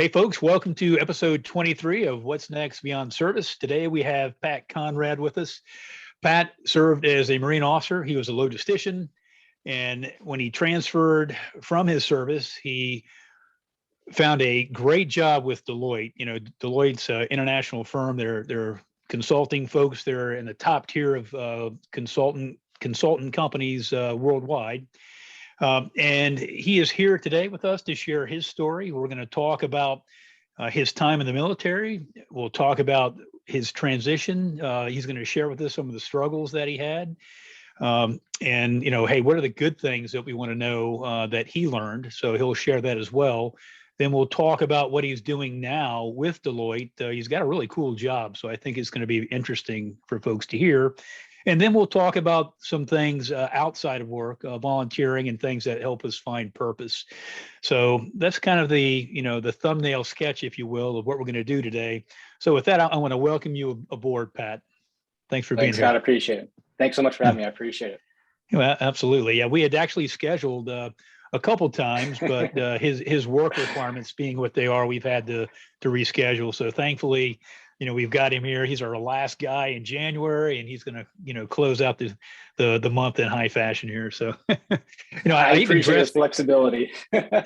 Hey, folks, welcome to episode 23 of What's Next Beyond Service. Today we have Pat Conrad with us. Pat served as a Marine officer. He was a logistician. And when he transferred from his service, he found a great job with Deloitte. You know, Deloitte's an international firm. They're consulting folks. They're in the top tier of consultant companies worldwide. And he is here today with us to share his story. We're going to talk about his time in the military. We'll talk about his transition. He's going to share with us some of the struggles that he had. And, you know, hey, what are the good things that we want to know that he learned? So he'll share that as well. Then we'll talk about what he's doing now with Deloitte. He's got a really cool job, so I think it's going to be interesting for folks to hear. And then we'll talk about some things outside of work, volunteering and things that help us find purpose. So that's kind of the thumbnail sketch, if you will, of what we're going to do today. So with that, I want to welcome you aboard, Pat. Thanks for being here. Thanks, Scott. I appreciate it. Thanks so much for having me. I appreciate it. Well, absolutely. Yeah, we had actually scheduled a couple times, but his work requirements being what they are, we've had to reschedule. So thankfully, you know, we've got him here. He's our last guy in January, and he's going to, you know, close out the month in high fashion here. So, you know, I even dressed flexibility.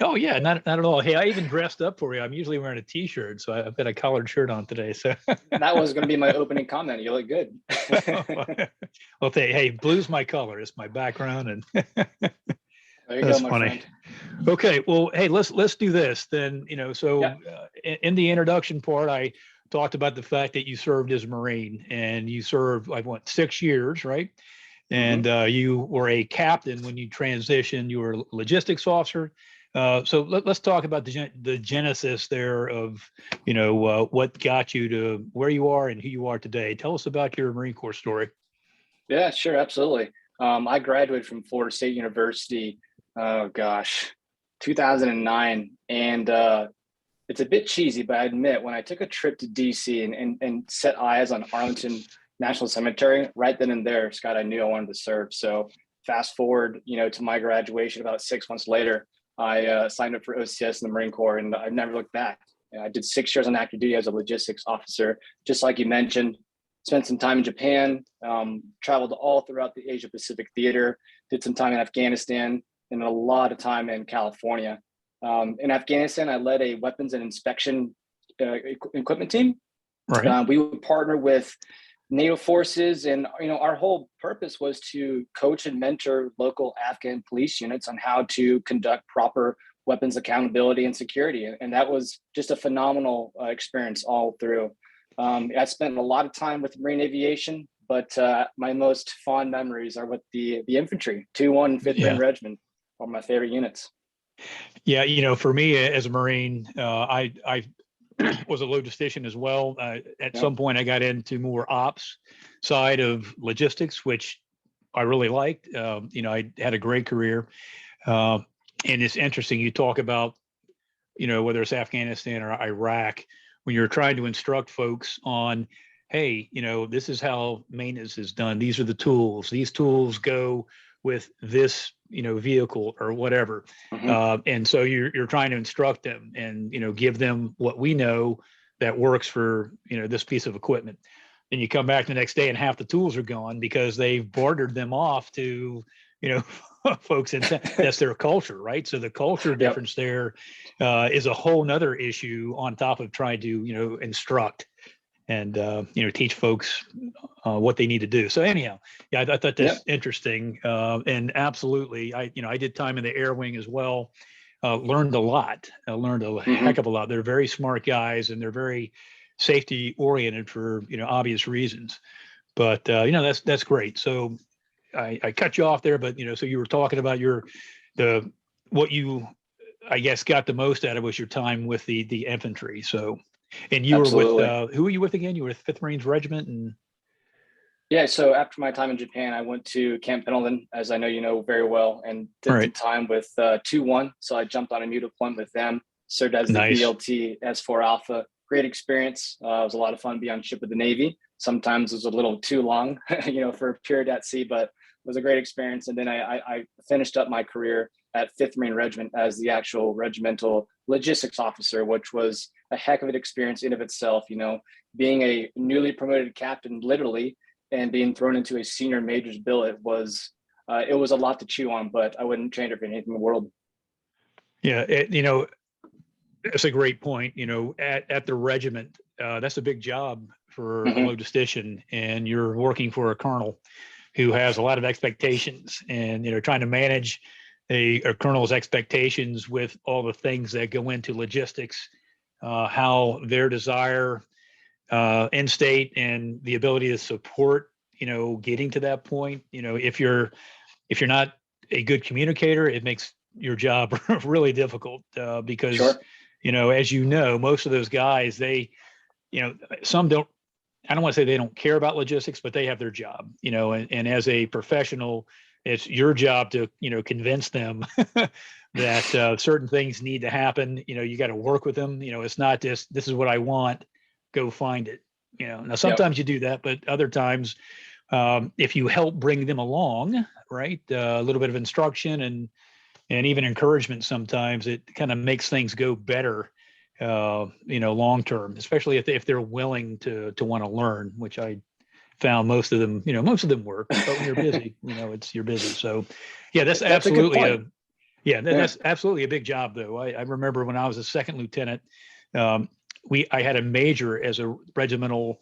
Oh yeah, not at all. Hey, I even dressed up for you. I'm usually wearing a t-shirt, so I've got a collared shirt on today. So that was going to be my opening comment. You look good. Well, hey, blue's my color. It's my background, and there you go, my friend. Okay, well, hey, let's do this then. You know, so in the introduction part, I talked about the fact that you served as a Marine, and you served, like, what, 6 years, right? And you were a captain when you transitioned. You were a logistics officer. So let's talk about the genesis there of, you know, what got you to where you are and who you are today. Tell us about your Marine Corps story. Yeah, sure, absolutely. I graduated from Florida State University, 2009, and it's a bit cheesy, but I admit, when I took a trip to DC and set eyes on Arlington National Cemetery, right then and there, Scott, I knew I wanted to serve. So fast forward, you know, to my graduation about 6 months later, I signed up for OCS in the Marine Corps, and I've never looked back. I did 6 years on active duty as a logistics officer, just like you mentioned. Spent some time in Japan, traveled all throughout the Asia Pacific theater, did some time in Afghanistan, and a lot of time in California. In Afghanistan, I led a weapons and inspection equipment team. Right. We would partner with NATO forces, and our whole purpose was to coach and mentor local Afghan police units on how to conduct proper weapons accountability and security. And that was just a phenomenal experience all through. I spent a lot of time with Marine aviation, but my most fond memories are with the infantry. 2-1 and 5th Marine Regiment are my favorite units. Yeah, you know, for me as a Marine, I was a logistician as well. At some point, I got into more ops side of logistics, which I really liked. You know, I had a great career. And it's interesting, you talk about, you know, whether it's Afghanistan or Iraq, when you're trying to instruct folks on, hey, you know, this is how maintenance is done. These are the tools. These tools go with this, you know, vehicle or whatever. And so you're trying to instruct them and, you know, give them what we know that works for, you know, this piece of equipment. And you come back the next day and half the tools are gone because they've bartered them off to, you know, folks. And that's their culture, right? So the culture difference there is a whole nother issue on top of trying to, you know, instruct and, you know, teach folks what they need to do. So anyhow, yeah, I thought that's interesting. And absolutely, I did time in the air wing as well. Learned a lot. I learned a heck of a lot. They're very smart guys, and they're very safety oriented for, you know, obvious reasons. But, you know, that's great. So I cut you off there, but, you know, so you were talking about what you, I guess, got the most out of was your time with the infantry. So, and you were with, who were you with again? You were with 5th Marines Regiment and. Yeah. So after my time in Japan, I went to Camp Pendleton, as I know you know very well, and did the time with 2-1. So I jumped on a new deployment with them, served as the BLT S4 Alpha. Great experience. It was a lot of fun being on ship with the Navy. Sometimes it was a little too long, you know, for a period at sea, but it was a great experience. And then I finished up my career at 5th Marine Regiment as the actual regimental logistics officer, which was a heck of an experience in of itself. Being a newly promoted captain, literally, and being thrown into a senior major's billet was a lot to chew on, but I wouldn't change it for anything in the world. Yeah, that's a great point. At the regiment, that's a big job for a logistician, and you're working for a colonel who has a lot of expectations, and trying to manage a colonel's expectations with all the things that go into logistics, how their desire in state and the ability to support getting to that point. If you're not a good communicator, it makes your job really difficult, because Sure. as most of those guys, they some don't, I don't want to say they don't care about logistics, but they have their job, and as a professional, it's your job to convince them that certain things need to happen. You got to work with them. It's not just, this is what I want, go find it. Now sometimes you do that, but other times, if you help bring them along, right, a little bit of instruction and even encouragement, sometimes it kind of makes things go better, long term, especially if they're willing to want to learn, which I found most of them work. But when you're busy, you're busy. So yeah, that's absolutely that's absolutely a big job, though. I remember when I was a second lieutenant, I had a major as a regimental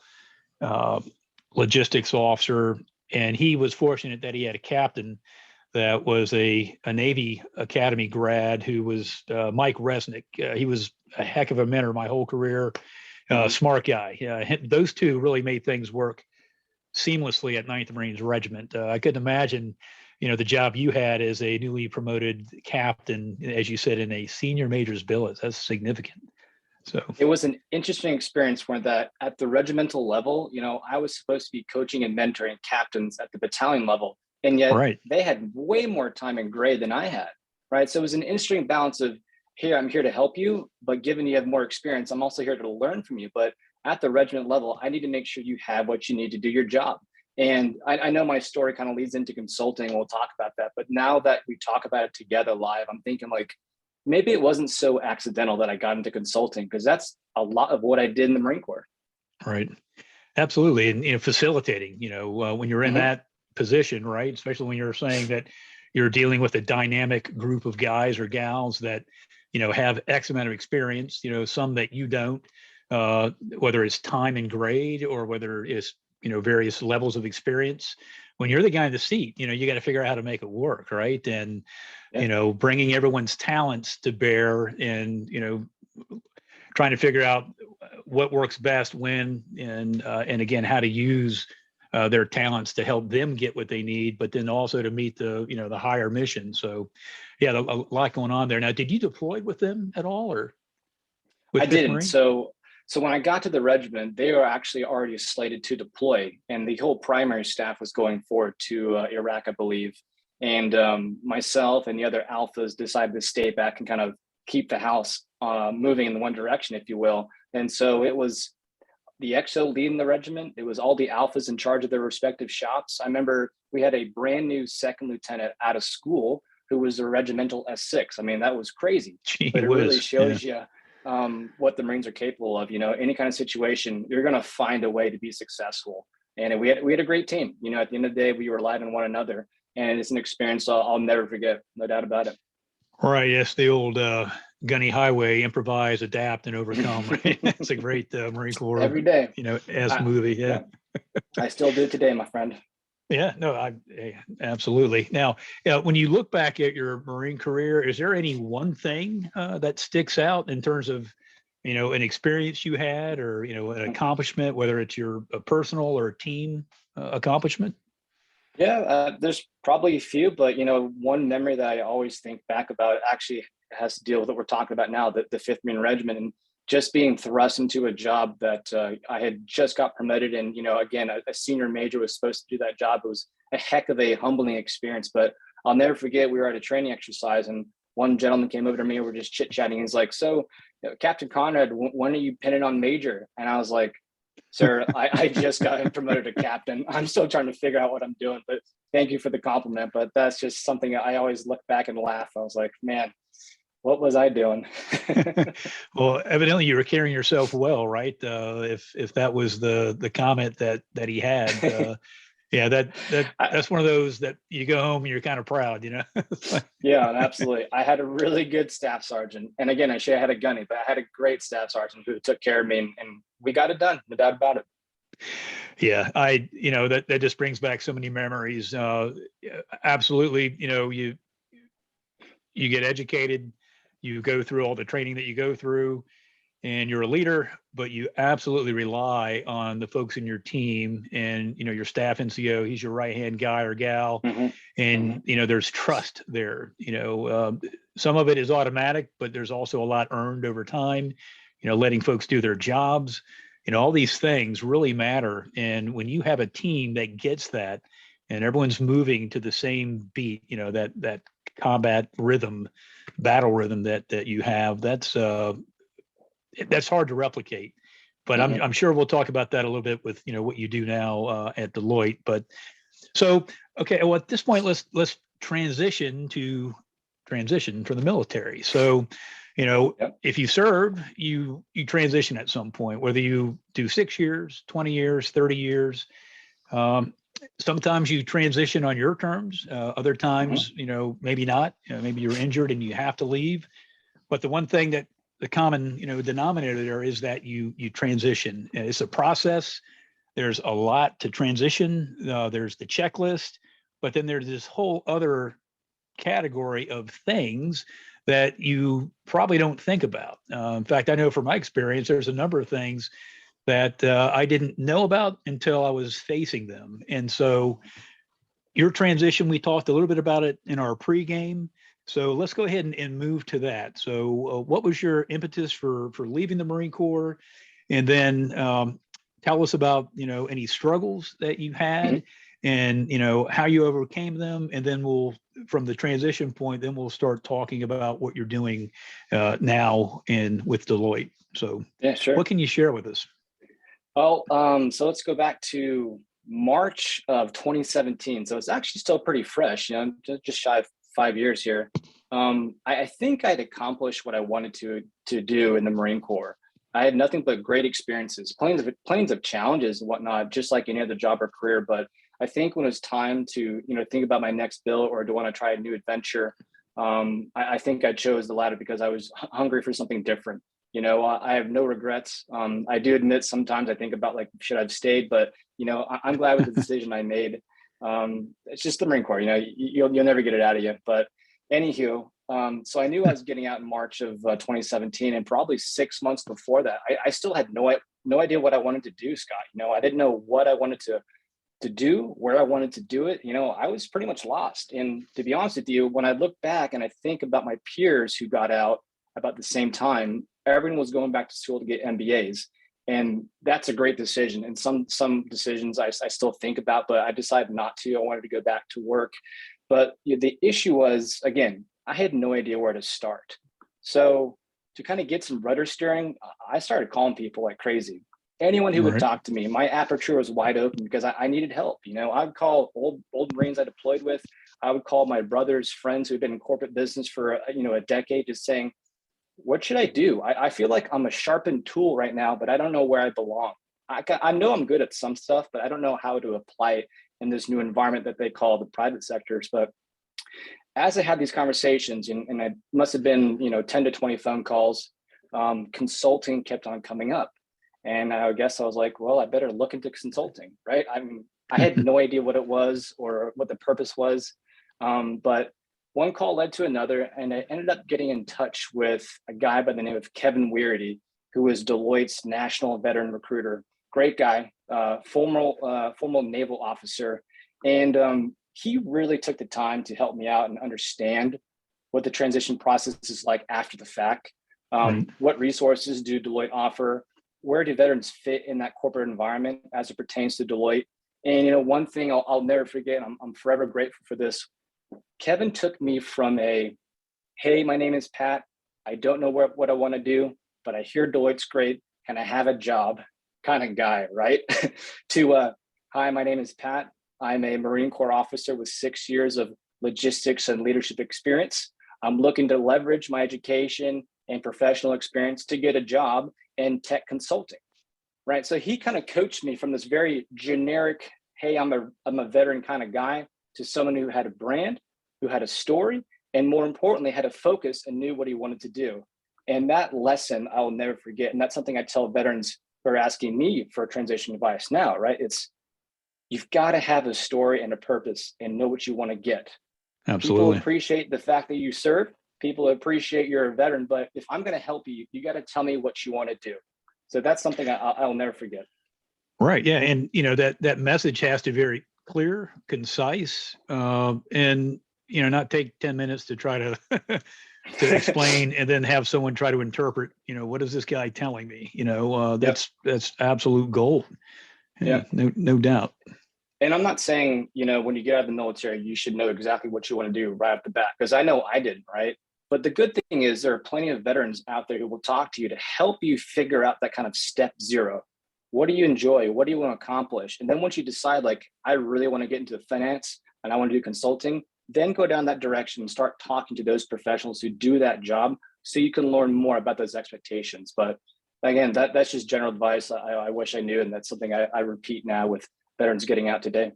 logistics officer, and he was fortunate that he had a captain that was a Navy Academy grad who was Mike Resnick. He was a heck of a mentor my whole career, smart guy. Those two really made things work seamlessly at 9th Marines Regiment. I couldn't imagine, the job you had as a newly promoted captain, as you said, in a senior major's billet. That's significant. So it was an interesting experience when that at the regimental level, I was supposed to be coaching and mentoring captains at the battalion level, and yet they had way more time and grade than I had. Right. So it was an interesting balance of, here, I'm here to help you, but given you have more experience, I'm also here to learn from you. But at the regiment level, I need to make sure you have what you need to do your job. And I know my story kind of leads into consulting. We'll talk about that. But now that we talk about it together live, I'm thinking like, maybe it wasn't so accidental that I got into consulting, because that's a lot of what I did in the Marine Corps. Right. Absolutely. And facilitating, when you're in that position, right, especially when you're saying that you're dealing with a dynamic group of guys or gals that, have X amount of experience, some that you don't, whether it's time and grade or whether it's, various levels of experience. When you're the guy in the seat, you got to figure out how to make it work, right? And bringing everyone's talents to bear, and trying to figure out what works best when, and again, how to use their talents to help them get what they need, but then also to meet the the higher mission. So yeah, a lot going on there. Now, did you deploy with them at all, or with I didn't. Marine? So when I got to the regiment, they were actually already slated to deploy, and the whole primary staff was going forward to Iraq, I believe. And myself and the other alphas decided to stay back and kind of keep the house moving in the one direction, if you will. And so it was the XO leading the regiment. It was all the alphas in charge of their respective shops. I remember we had a brand new second lieutenant out of school who was a regimental S6. I mean, that was crazy. But it really shows you what the Marines are capable of. Any kind of situation, you're going to find a way to be successful. And we had a great team. At the end of the day, we relied on one another. And it's an experience I'll never forget, no doubt about it. Right. Yes, the old gunny highway, improvise, adapt, and overcome. Right? It's a great Marine Corps every day, movie. Yeah. I still do today, my friend. Yeah. No, absolutely. Now, when you look back at your Marine career, is there any one thing that sticks out in terms of an experience you had, or an accomplishment, whether it's your personal or team accomplishment? Yeah, there's probably a few, but one memory that I always think back about actually has to deal with what we're talking about now, the 5th Marine Regiment, and just being thrust into a job that I had just got promoted. And, again, a senior major was supposed to do that job. It was a heck of a humbling experience, but I'll never forget, we were at a training exercise and one gentleman came over to me, we're just chit chatting. He's like, so Captain Conrad, when are you pinning on major? And I was like, Sir, I just got promoted to captain. I'm still trying to figure out what I'm doing, but thank you for the compliment. But that's just something I always look back and laugh. I was like, man, what was I doing? Well, evidently you were carrying yourself well, right? If that was the comment that he had, yeah, I, that's one of those that you go home and you're kind of proud, you know. yeah, absolutely. I had a really good staff sergeant, and again, I should have had a gunny, but I had a great staff sergeant who took care of me, and we got it done. No doubt about it. Yeah, that just brings back so many memories. Absolutely, you get educated, you go through all the training that you go through, and you're a leader, but you absolutely rely on the folks in your team and your staff NCO. He's your right hand guy or gal, Mm-hmm. and Mm-hmm. there's trust there. Some of it is automatic, but there's also a lot earned over time. Letting folks do their jobs. All these things really matter, and when you have a team that gets that, and everyone's moving to the same beat, that combat rhythm, battle rhythm that you have, that's hard to replicate. But Mm-hmm. I'm sure we'll talk about that a little bit with what you do now at Deloitte. But so okay, well at this point let's transition from the military. So Yep. if you serve, you transition at some point, whether you do 6 years, 20 years, 30 years. Um, Sometimes you transition on your terms. Other Mm-hmm. times, maybe not. Maybe you're injured and you have to leave. But the one thing that the common, denominator there is that you transition. It's a process. There's a lot to transition. There's the checklist, but then there's this whole other category of things that you probably don't think about. In fact, I know from my experience, there's a number of things that I didn't know about until I was facing them. And so your transition, we talked a little bit about it in our pregame. So let's go ahead and move to that. So what was your impetus for leaving the Marine Corps? And then tell us about, any struggles that you had and, how you overcame them. And then from the transition point, then we'll start talking about what you're doing now with Deloitte. So Yeah, sure. what can you share with us? Well, so let's go back to March of 2017. So it's actually still pretty fresh, just shy of 5 years here. I think I'd accomplished what I wanted to do in the Marine Corps. I had nothing but great experiences, planes of challenges and whatnot, just like any other job or career. But I think when it was time to, think about my next bill or to want to try a new adventure, I think I chose the latter because I was hungry for something different. I have no regrets. I do admit sometimes I think about like, should I have stayed? But, I'm glad with the decision I made. It's just the Marine Corps, you'll never get it out of you. But anywho, so I knew I was getting out in March of 2017, and probably 6 months before that, I still had no idea what I wanted to do, Scott. I didn't know what I wanted to do, where I wanted to do it. I was pretty much lost. And to be honest with you, when I look back and I think about my peers who got out about the same time, everyone was going back to school to get MBAs. And that's a great decision. And some decisions I still think about, but I decided not to. I wanted to go back to work. But the issue was, again, I had no idea where to start. So to kind of get some rudder steering, I started calling people like crazy. Anyone who would talk to me, my aperture was wide open because I needed help. I would call old Marines I deployed with. I would call my brother's friends who had been in corporate business for a decade, just saying, what should I do? I feel like I'm a sharpened tool right now, but I don't know where I belong. I know I'm good at some stuff, but I don't know how to apply it in this new environment that they call the private sectors. But as I had these conversations, and I must have been, 10 to 20 phone calls, consulting kept on coming up. And I guess I was like, well, I better look into consulting, right? I had no idea what it was or what the purpose was. But one call led to another, and I ended up getting in touch with a guy by the name of Kevin Weirdy, who was Deloitte's national veteran recruiter. Great guy, former naval officer. And he really took the time to help me out and understand what the transition process is like after the fact. What resources do Deloitte offer? Where do veterans fit in that corporate environment as it pertains to Deloitte? And one thing I'll never forget, I'm forever grateful for this. Kevin took me from hey, my name is Pat. I don't know what I want to do, but I hear Deloitte's great and I have a job. kind of guy, right? to, hi, my name is Pat. I'm a Marine Corps officer with 6 years of logistics and leadership experience. I'm looking to leverage my education and professional experience to get a job in tech consulting, right? So he kind of coached me from this very generic, hey, I'm a veteran kind of guy, to someone who had a brand, who had a story, and more importantly, had a focus and knew what he wanted to do. And that lesson I'll never forget. And that's something I tell veterans who are asking me for transition advice now, right? It's, you've got to have a story and a purpose and know what you want to get. Absolutely. People appreciate the fact that you serve. People appreciate you're a veteran, but if I'm going to help you, you got to tell me what you want to do. So that's something I'll never forget. Right. Yeah. And, that message has to be very clear, concise, and, not take 10 minutes to try to, to explain and then have someone try to interpret, what is this guy telling me? That's absolute gold. Yeah. No doubt. And I'm not saying, when you get out of the military, you should know exactly what you want to do right off the bat, because I know I didn't, right? But the good thing is there are plenty of veterans out there who will talk to you to help you figure out that kind of step zero. What do you enjoy? What do you want to accomplish? And then once you decide, like, I really want to get into finance and I want to do consulting, then go down that direction and start talking to those professionals who do that job so you can learn more about those expectations. But again, that's just general advice I wish I knew. And that's something I repeat now with veterans getting out today.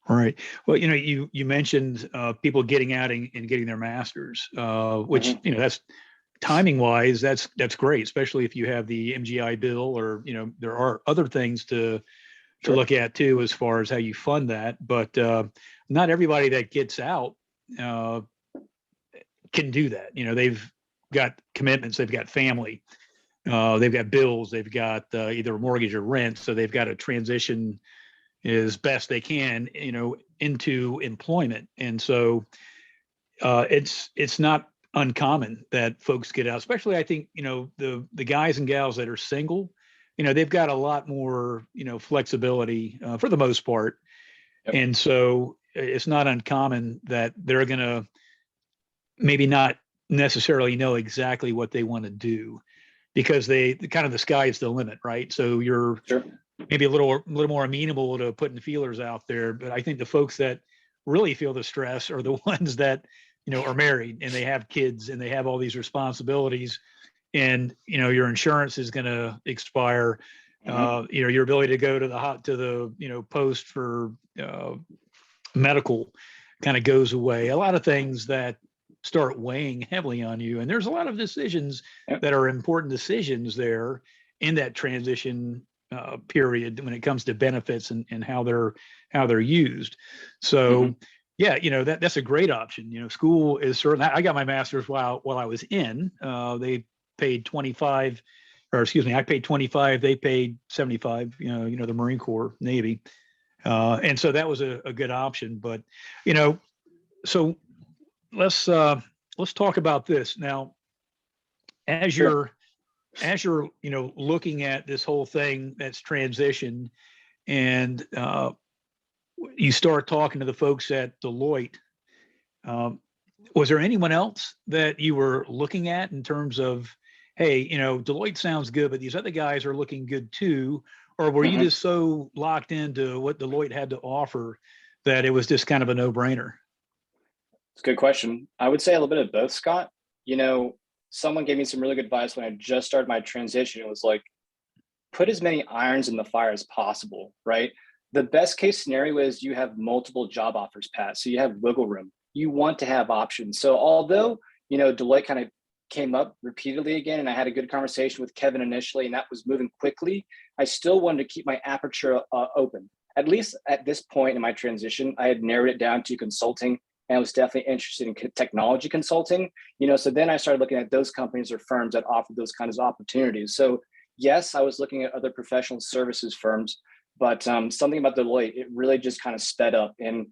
All right. Well, you mentioned people getting out and getting their masters, which, that's timing wise, that's great, especially if you have the MGI bill, or, there are other things to look at too, as far as how you fund that. But not everybody that gets out can do that. They've got commitments, they've got family, they've got bills, they've got either a mortgage or rent. So they've got to transition as best they can, into employment. And so it's not uncommon that folks get out, especially I think, the guys and gals that are single, they've got a lot more, flexibility for the most part. Yep. And so it's not uncommon that they're going to maybe not necessarily know exactly what they want to do, because the sky is the limit, right? So you're maybe a little more amenable to putting feelers out there. But I think the folks that really feel the stress are the ones that, are married and they have kids and they have all these responsibilities, and, your insurance is going to expire. Your ability to go to the post for medical kind of goes away. A lot of things that start weighing heavily on you. And there's a lot of decisions that are important decisions there in that transition period when it comes to benefits and how they're used. So that's a great option. School is certain. I got my master's while I was in. They paid 25, or excuse me, I paid 25. They paid 75. The Marine Corps, Navy, and so that was a good option. But so let's talk about this now. As you're looking at this whole thing that's transition, and you start talking to the folks at Deloitte, was there anyone else that you were looking at in terms of, hey, Deloitte sounds good, but these other guys are looking good too? Or were you just so locked into what Deloitte had to offer that it was just kind of a no-brainer? It's a good question. I would say a little bit of both, Scott. Someone gave me some really good advice when I just started my transition. It was like, put as many irons in the fire as possible, right? The best case scenario is you have multiple job offers, Pat. So you have wiggle room. You want to have options. So although, Deloitte kind of came up repeatedly again, and I had a good conversation with Kevin initially, and that was moving quickly, I still wanted to keep my aperture open. At least at this point in my transition, I had narrowed it down to consulting, and I was definitely interested in technology consulting. So then I started looking at those companies or firms that offer those kinds of opportunities. So yes, I was looking at other professional services firms, but something about Deloitte, it really just kind of sped up. And,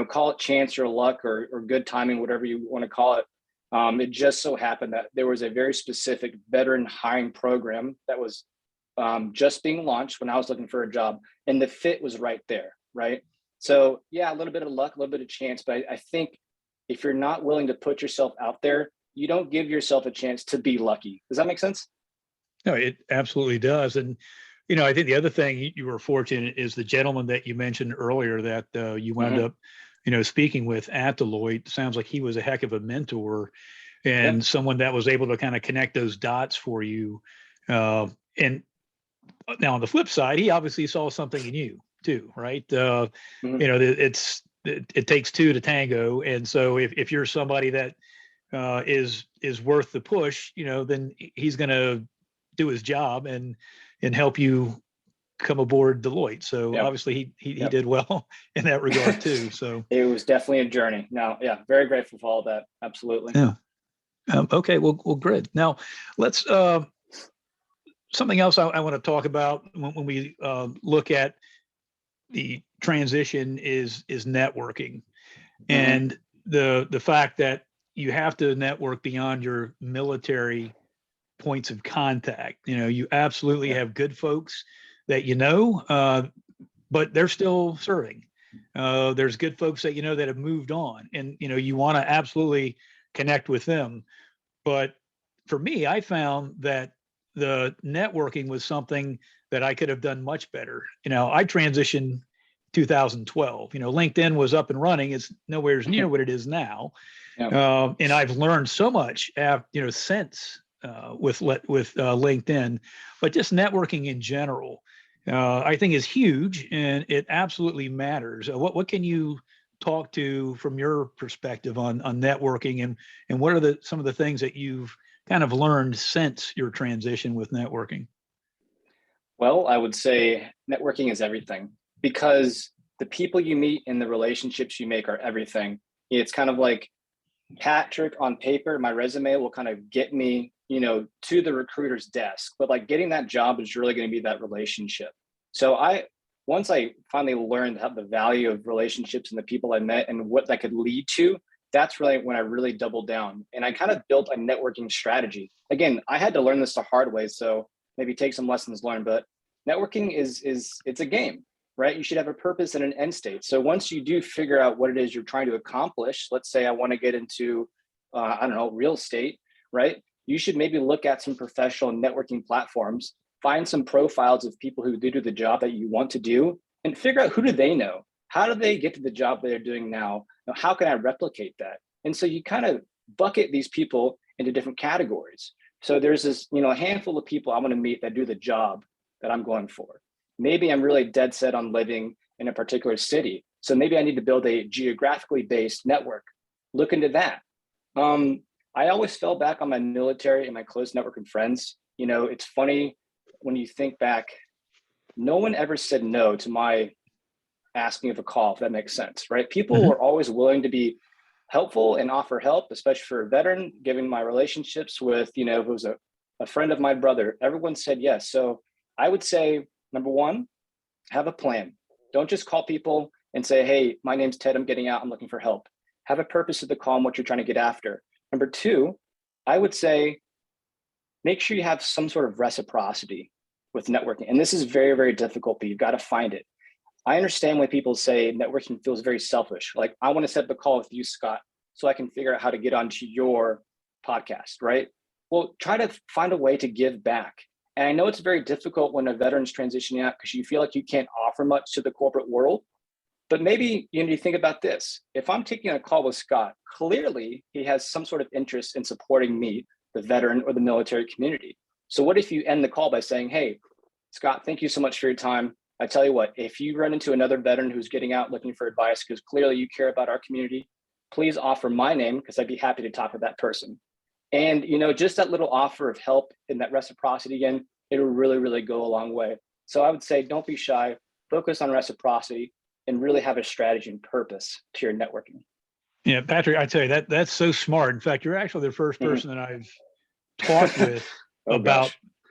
call it chance or luck or good timing, whatever you want to call it. It just so happened that there was a very specific veteran hiring program that was just being launched when I was looking for a job, and the fit was right there, right? So yeah, a little bit of luck, a little bit of chance, but I think if you're not willing to put yourself out there, you don't give yourself a chance to be lucky. Does that make sense? No, it absolutely does. And I think the other thing you were fortunate is the gentleman that you mentioned earlier that you wound up, speaking with at Deloitte. Sounds like he was a heck of a mentor and someone that was able to kind of connect those dots for you. And now on the flip side, he obviously saw something in you too, right? It takes two to tango, and so if you're somebody that is worth the push, then he's going to do his job and help you come aboard Deloitte. So obviously he did well in that regard too. So it was definitely a journey. Now, very grateful for all that. Absolutely. Yeah. Okay. Well, great. Now let's something else I want to talk about when we look at the transition is networking, and the fact that you have to network beyond your military points of contact. You absolutely have good folks that but they're still serving. There's good folks that that have moved on, and you want to absolutely connect with them. But for me, I found that the networking was something that I could have done much better. I transitioned 2012. LinkedIn was up and running. It's nowhere near what it is now. And I've learned so much, since with LinkedIn, but just networking in general, I think is huge, and it absolutely matters. What can you talk to from your perspective on networking, and what are some of the things that you've kind of learned since your transition with networking? Well, I would say networking is everything, because the people you meet and the relationships you make are everything. It's kind of like Patrick on paper, my resume will kind of get me, to the recruiter's desk, but like getting that job is really going to be that relationship. So once I finally learned the value of relationships and the people I met and what that could lead to, that's really when I really doubled down, and I kind of built a networking strategy. Again, I had to learn this the hard way, so maybe take some lessons learned, but networking it's a game, right? You should have a purpose and an end state. So once you do figure out what it is you're trying to accomplish, let's say I want to get into, real estate, right? You should maybe look at some professional networking platforms, find some profiles of people who do the job that you want to do, and figure out who do they know? How do they get to the job that they're doing now? How can I replicate that? And so you kind of bucket these people into different categories. So there's this, a handful of people I want to meet that do the job that I'm going for. Maybe I'm really dead set on living in a particular city. So maybe I need to build a geographically based network. Look into that. I always fell back on my military and my close network of friends. It's funny when you think back, no one ever said no to my asking of a call, if that makes sense, right? People were always willing to be helpful and offer help, especially for a veteran, given my relationships with, who was a friend of my brother. Everyone said yes. So I would say, number one, have a plan. Don't just call people and say, hey, my name's Ted, I'm getting out, I'm looking for help. Have a purpose of the call and what you're trying to get after. Number two, I would say, make sure you have some sort of reciprocity with networking. And this is very, very difficult, but you've got to find it. I understand when people say networking feels very selfish. Like, I want to set up a call with you, Scott, so I can figure out how to get onto your podcast, right? Well, try to find a way to give back. And I know it's very difficult when a veteran's transitioning out because you feel like you can't offer much to the corporate world. But maybe you think about this. If I'm taking a call with Scott, clearly he has some sort of interest in supporting me, the veteran or the military community. So what if you end the call by saying, hey, Scott, thank you so much for your time. I tell you what, if you run into another veteran who's getting out looking for advice, because clearly you care about our community, please offer my name, because I'd be happy to talk with that person. And, just that little offer of help and that reciprocity again, it'll really, really go a long way. So I would say, don't be shy, focus on reciprocity, and really have a strategy and purpose to your networking. Yeah, Patrick, I tell you, that's so smart. In fact, you're actually the first person that I've talked with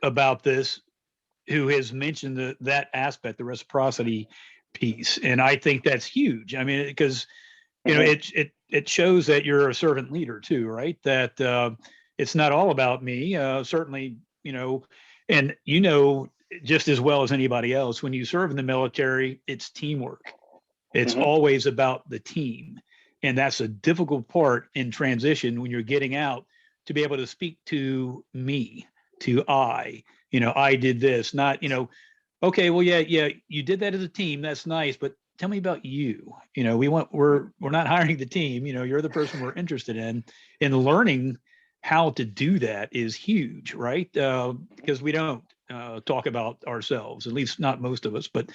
about this who has mentioned that aspect, the reciprocity piece. And I think that's huge. I mean, because it shows that you're a servant leader too, right? That it's not all about me. Certainly, and just as well as anybody else, when you serve in the military, it's teamwork. It's always about the team. And that's a difficult part in transition when you're getting out, to be able to speak to me, I did this, not, Okay, well, yeah, you did that as a team. That's nice, but tell me about you. We're not hiring the team. You're the person we're interested in, and learning how to do that is huge, right? Because we don't talk about ourselves, at least not most of us. But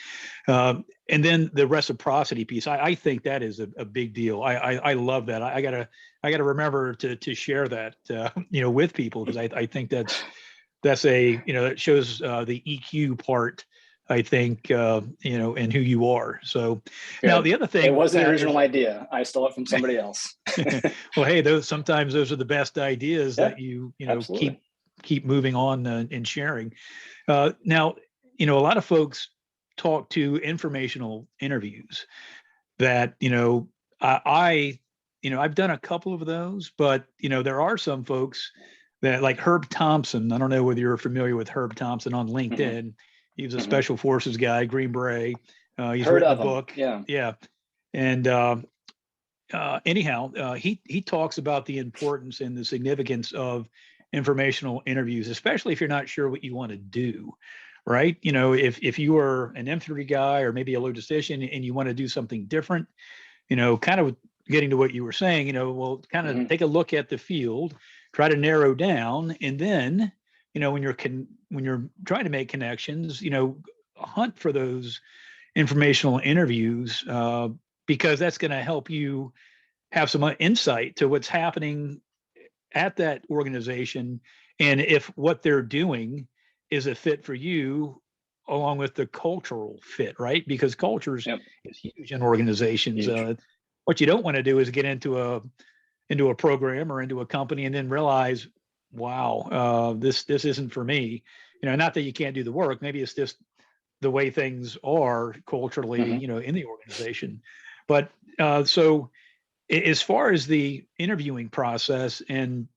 and then the reciprocity piece, I think that is a big deal. I love that. I gotta remember to share that with people, because I think that's that shows the EQ part, I think, and who you are. So now Good. the other It thing, wasn't an Pat, original is idea. I stole it from somebody else. well, hey, sometimes those are the best ideas Yeah, that you absolutely. keep moving on and sharing. Now, a lot of folks talk to informational interviews that, I've done a couple of those, but there are some folks that, like Herb Thompson. I don't know whether you're familiar with Herb Thompson on Hmm. LinkedIn. He was a Hmm. special forces guy, Green Beret. He's Heard written a of them. book. Yeah. Yeah. And anyhow, he talks about the importance and the significance of informational interviews, especially if you're not sure what you want to do, right? If you are an infantry guy or maybe a logistician and you want to do something different, kind of getting to what you were saying, well, kind of Hmm. take a look at the field, try to narrow down, and then, when you're trying to make connections, hunt for those informational interviews, because that's going to help you have some insight to what's happening at that organization, and if what they're doing is a fit for you, along with the cultural fit, right? Because cultures Yep. is huge in organizations. Huge. What you don't want to do is get into a program or into a company and then realize, wow, this isn't for me. Not that you can't do the work. Maybe it's just the way things are culturally, Hmm. in the organization. But so as far as the interviewing process, and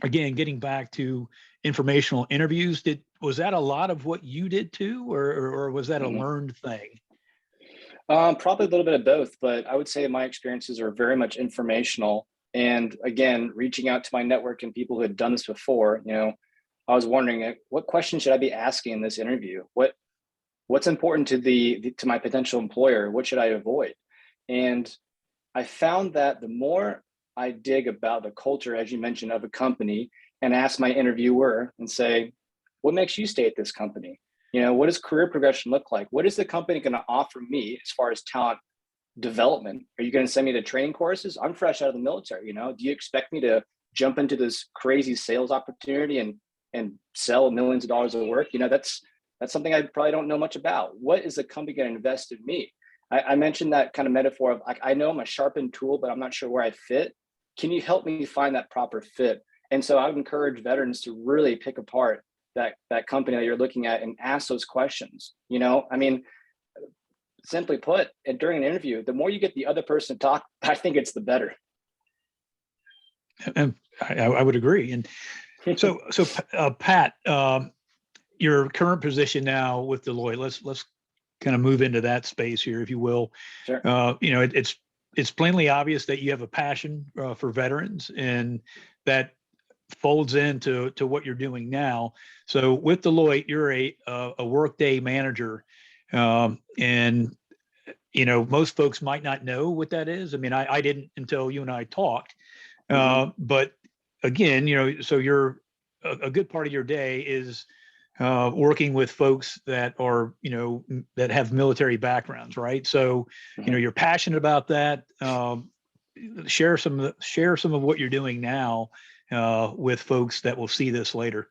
again, getting back to informational interviews, was that a lot of what you did too, or was that a Hmm. learned thing? Probably a little bit of both, but I would say my experiences are very much informational. And again, reaching out to my network and people who had done this before, I was wondering, what questions should I be asking in this interview? What's important to to my potential employer? What should I avoid? And I found that the more I dig about the culture, as you mentioned, of a company, and ask my interviewer and say, what makes you stay at this company? What does career progression look like? What is the company going to offer me as far as talent development? Are you going to send me to training courses? I'm fresh out of the military. Do you expect me to jump into this crazy sales opportunity and sell millions of dollars of work? That's something I probably don't know much about. What is the company going to invest in me? I mentioned that kind of metaphor of, like, I know I'm a sharpened tool, but I'm not sure where I fit. Can you help me find that proper fit? And so I would encourage veterans to really pick apart that company that you're looking at and ask those questions. I mean, simply put, and during an interview, the more you get the other person to talk, I think it's the better. And I would agree. And so Pat, your current position now with Deloitte, let's kind of move into that space here, if you will. Sure. It's plainly obvious that you have a passion for veterans, and that folds into what you're doing now. So with Deloitte, you're a workday manager, and most folks might not know what that is. I mean, I didn't until you and I talked. Mm-hmm. But again, so you're a good part of your day is working with folks that are, that have military backgrounds, right? So, Mm-hmm. you're passionate about that. Share some of what you're doing now with folks that will see this later.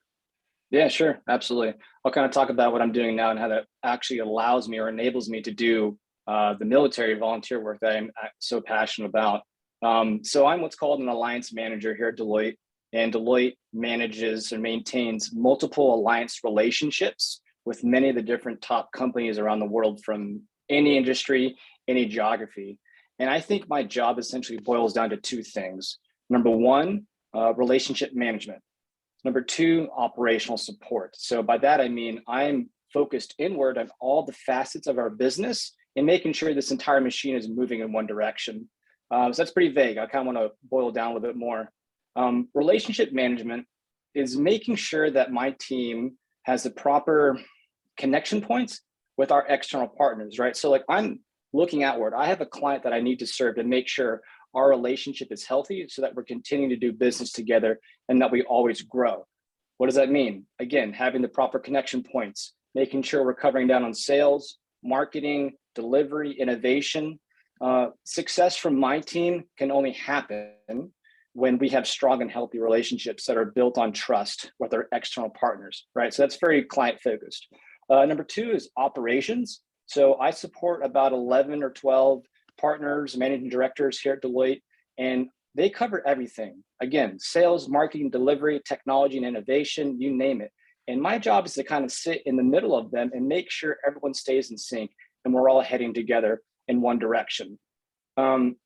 Yeah, sure. Absolutely. I'll kind of talk about what I'm doing now and how that actually allows me or enables me to do the military volunteer work that I'm so passionate about. So I'm what's called an alliance manager here at Deloitte, and Deloitte manages and maintains multiple alliance relationships with many of the different top companies around the world from any industry, any geography. And I think my job essentially boils down to two things. Number one, relationship management. Number two, operational support. So by that, I mean, I'm focused inward on all the facets of our business and making sure this entire machine is moving in one direction. So that's pretty vague. I kind of want to boil down a little bit more. Relationship management is making sure that my team has the proper connection points with our external partners, right? So like I'm looking outward. I have a client that I need to serve to make sure our relationship is healthy so that we're continuing to do business together and that we always grow. What does that mean? Again, having the proper connection points, making sure we're covering down on sales, marketing, delivery, innovation. Success from my team can only happen when we have strong and healthy relationships that are built on trust with our external partners, right? So that's very client focused. Number two is operations. So I support about 11 or 12 partners, managing directors here at Deloitte, and they cover everything. Again, sales, marketing, delivery, technology, and innovation, you name it. And my job is to kind of sit in the middle of them and make sure everyone stays in sync and we're all heading together in one direction.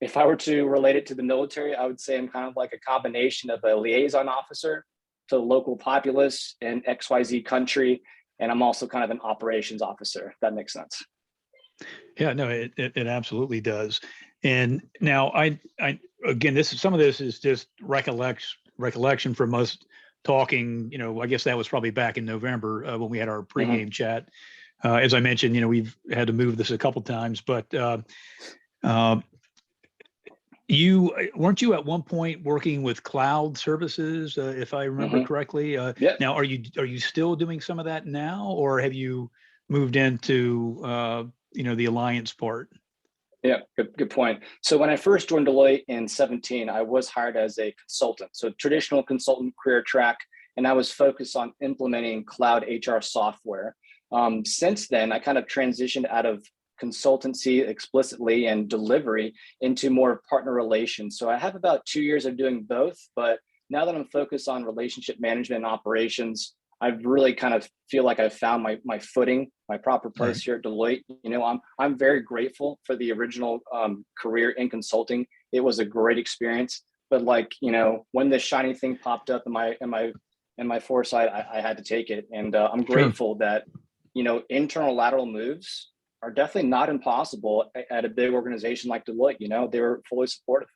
If I were to relate it to the military, I would say I'm kind of like a combination of a liaison officer to the local populace in XYZ country. And I'm also kind of an operations officer, if that makes sense. Yeah, no, it absolutely does. And now I again, some of this is just recollection from us talking, I guess that was probably back in November when we had our pregame chat. As I mentioned, we've had to move this a couple times, but weren't you at one point working with cloud services, if I remember correctly? Yep. Now, are you still doing some of that now, or have you moved into the alliance part? Yeah, good point. So when I first joined Deloitte in 2017, I was hired as a consultant, so traditional consultant career track, and I was focused on implementing cloud HR software. Since then, I kind of transitioned out of consultancy explicitly and delivery into more partner relations. So I have about 2 years of doing both, but now that I'm focused on relationship management and operations, I've really kind of feel like I've found my footing, my proper place here at Deloitte. I'm very grateful for the original career in consulting. It was a great experience, but when this shiny thing popped up in my foresight, I had to take it, and I'm grateful that internal lateral moves are definitely not impossible at a big organization like Deloitte. They were fully supportive.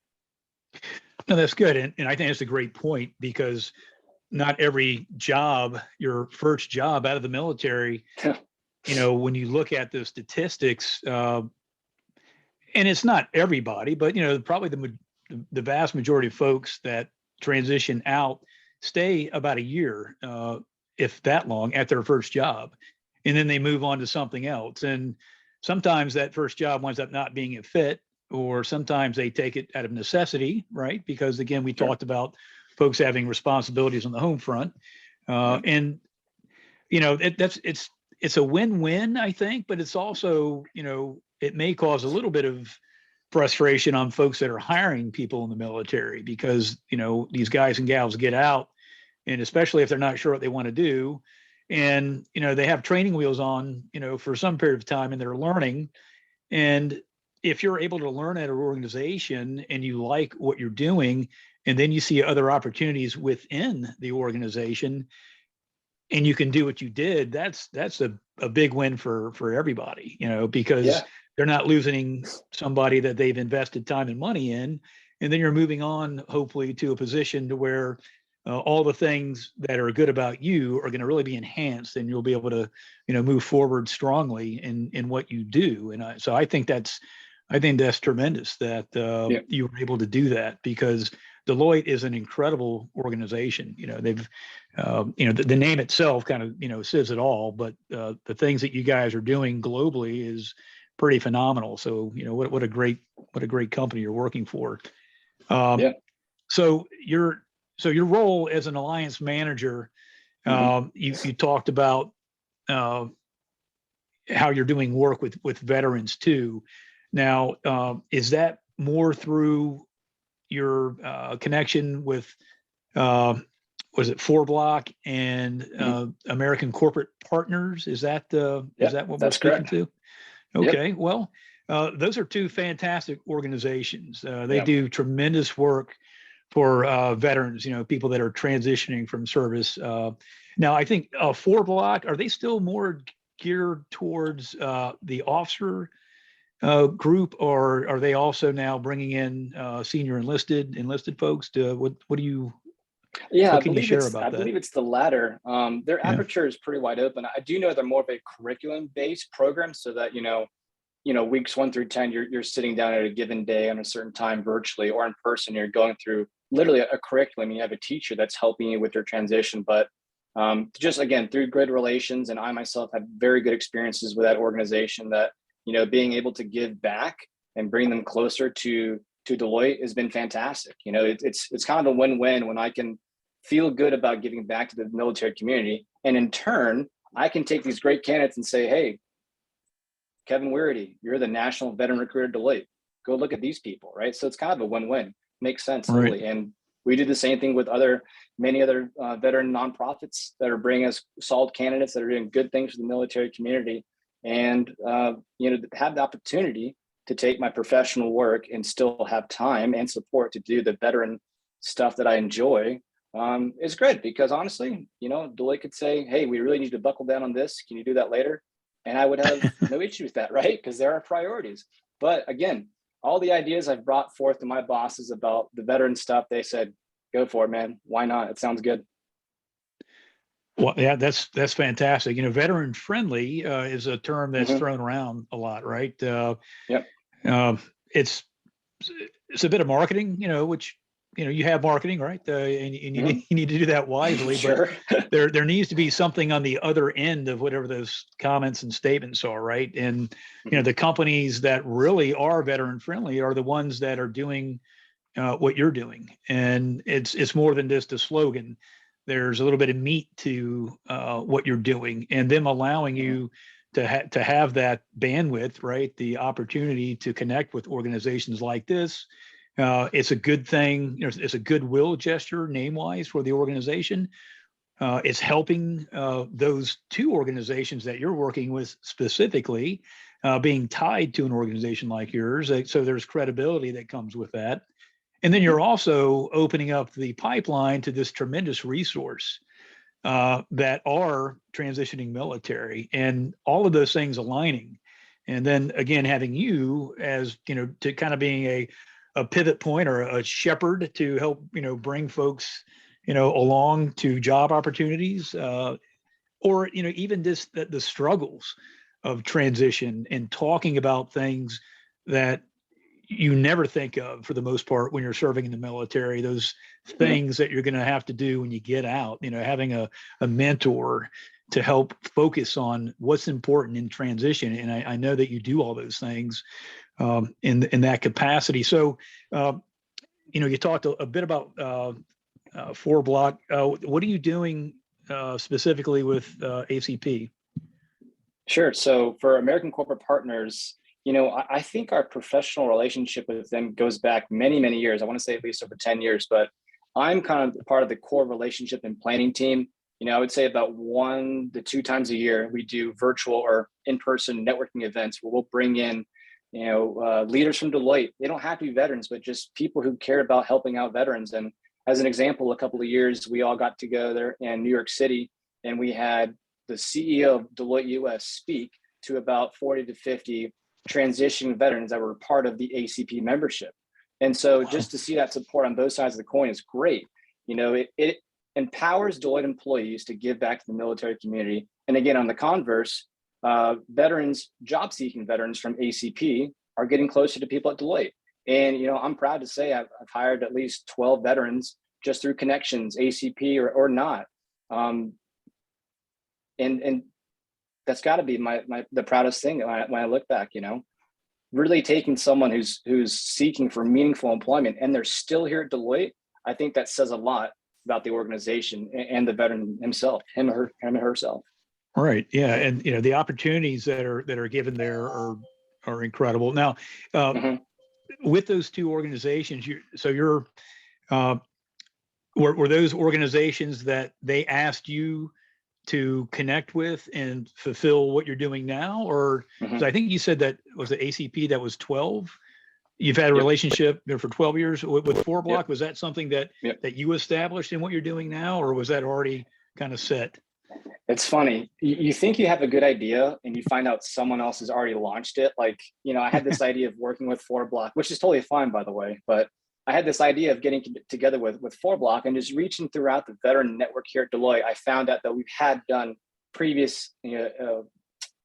No, that's good, and I think that's a great point, because not every job, your first job out of the military, when you look at the statistics, and it's not everybody, but probably the vast majority of folks that transition out stay about a year, if that long, at their first job, and then they move on to something else. And sometimes that first job winds up not being a fit, or sometimes they take it out of necessity, right? Because again, we talked about folks having responsibilities on the home front, and it's a win-win, I think, but it's also it may cause a little bit of frustration on folks that are hiring people in the military, because these guys and gals get out, and especially if they're not sure what they want to do, and they have training wheels on for some period of time, and they're learning. And if you're able to learn at an organization and you like what you're doing, and then you see other opportunities within the organization, and you can do what you did, that's a big win for everybody, because they're not losing somebody that they've invested time and money in, and then you're moving on, hopefully, to a position to where all the things that are good about you are going to really be enhanced, and you'll be able to move forward strongly in what you do. And so I think that's tremendous that you were able to do that, because Deloitte is an incredible organization. They've the name itself kind of says it all, but the things that you guys are doing globally is pretty phenomenal. So what a great company you're working for. So your role as an alliance manager, you talked about how you're doing work with veterans too. Now, is that more through your connection with was it FourBlock and American Corporate Partners? Is that what we're speaking to? Okay, well, those are two fantastic organizations. They do tremendous work for veterans, people that are transitioning from service. Now, I think FourBlock, are they still more geared towards the officer group, or are they also now bringing in senior enlisted folks? What do you Yeah, What can you share I about that? believe it's the latter. Their Yeah. aperture is pretty wide open. I do know they're more of a curriculum-based program, so that weeks 1 through 10, you're sitting down at a given day on a certain time virtually or in person. You're going through literally a curriculum. You have a teacher that's helping you with your transition. But just again, through good relations, and I myself had very good experiences with that organization. That being able to give back and bring them closer to Deloitte has been fantastic. It's kind of a win-win when I can feel good about giving back to the military community, and in turn, I can take these great candidates and say, "Hey, Kevin Weirdy, you're the national veteran recruiter at Deloitte. Go look at these people," right? So it's kind of a win-win. Makes sense, Right. totally. And we do the same thing with many other veteran nonprofits that are bringing us solid candidates that are doing good things for the military community, and have the opportunity to take my professional work and still have time and support to do the veteran stuff that I enjoy. Is great, because honestly, Deloitte could say, "Hey, we really need to buckle down on this. Can you do that later?" And I would have no issue with that, right? Because there are priorities. But again, all the ideas I've brought forth to my bosses about the veteran stuff, they said, "Go for it, man. Why not? It sounds good." Well, yeah, that's fantastic. Veteran friendly is a term that's Hmm. thrown around a lot, right? Yep. Uh, it's it's a bit of marketing, which you have marketing, right? And you Hmm. need, you need to do that wisely. But Sure. there needs to be something on the other end of whatever those comments and statements are, right? And Hmm. the companies that really are veteran friendly are the ones that are doing what you're doing, and it's more than just a slogan. There's a little bit of meat to what you're doing, and them allowing Hmm. you to have that bandwidth, right? The opportunity to connect with organizations like this. It's a good thing. It's a goodwill gesture, name wise, for the organization. It's helping those two organizations that you're working with specifically, being tied to an organization like yours. So there's credibility that comes with that. And then Hmm. you're also opening up the pipeline to this tremendous resource that are transitioning military, and all of those things aligning. And then again, having you as, to kind of being a pivot point or a shepherd to help, bring folks, along to job opportunities, or, even just the struggles of transition, and talking about things that you never think of for the most part when you're serving in the military, those Hmm. things that you're going to have to do when you get out, having a mentor to help focus on what's important in transition. And I know that you do all those things in that capacity. So, you talked a bit about FourBlock. What are you doing specifically with ACP? Sure. So for American corporate partners, I think our professional relationship with them goes back many, many years. I want to say at least over 10 years, but I'm kind of part of the core relationship and planning team. I would say about 1 to 2 times a year, we do virtual or in-person networking events where we'll bring in, leaders from Deloitte. They don't have to be veterans, but just people who care about helping out veterans. And as an example, a couple of years, we all got together in New York City, and we had the CEO of Deloitte US speak to about 40 to 50 transition veterans that were part of the ACP membership. And so Wow. just to see that support on both sides of the coin is great. It empowers Deloitte employees to give back to the military community. And again, on the converse, veterans, job seeking veterans from ACP are getting closer to people at Deloitte. And, I'm proud to say I've hired at least 12 veterans just through connections, ACP or not. And that's got to be the proudest thing when I look back. Really taking someone who's seeking for meaningful employment and they're still here at Deloitte. I think that says a lot about the organization and the veteran himself, him or herself. Right. Yeah. And the opportunities that are given there are incredible. Now, uh, Hmm. with those two organizations, you're uh, were those organizations that they asked you to connect with and fulfill what you're doing now, or because Hmm. I think you said that was the ACP that was 12. You've had a Yep. relationship for 12 years with Yep. FourBlock. Was that something Yep. that you established in what you're doing now, or was that already kind of set? It's funny. You think you have a good idea and you find out someone else has already launched it. Like, I had this idea of working with FourBlock, which is totally fine, by the way. But I had this idea of getting together with FourBlock and just reaching throughout the veteran network here at Deloitte. I found out that we've had done previous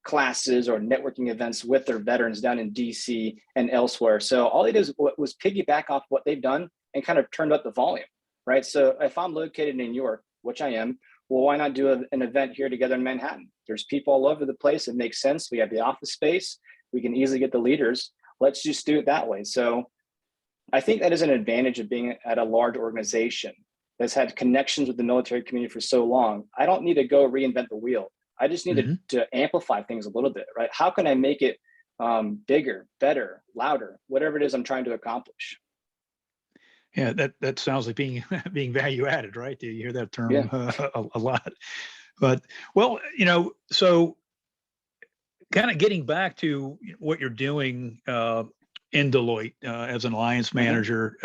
classes or networking events with their veterans down in DC and elsewhere. So all they did was piggyback off what they've done and kind of turned up the volume, right? So if I'm located in New York, which I am, well, why not do an event here together in Manhattan? There's people all over the place. It makes sense. We have the office space. We can easily get the leaders. Let's just do it that way. So I think that is an advantage of being at a large organization that's had connections with the military community for so long. I don't need to go reinvent the wheel. I just need to amplify things a little bit, right? How can I make it bigger, better, louder, whatever it is I'm trying to accomplish? Yeah, that sounds like being value added, right? You hear that term a lot. But well, so kind of getting back to what you're doing in Deloitte as an alliance manager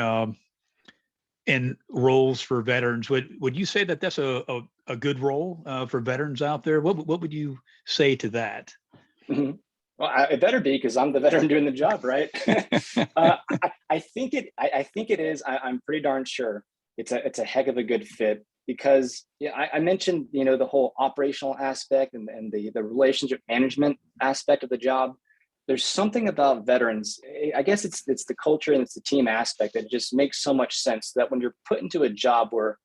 and roles for veterans, would you say that that's a good role for veterans out there? What would you say to that? Well, it better be, because I'm the veteran doing the job, right? I think it is. I'm pretty darn sure it's a heck of a good fit, because I mentioned the whole operational aspect and the relationship management aspect of the job. There's something about veterans. I guess it's the culture and it's the team aspect that just makes so much sense, that when you're put into a job where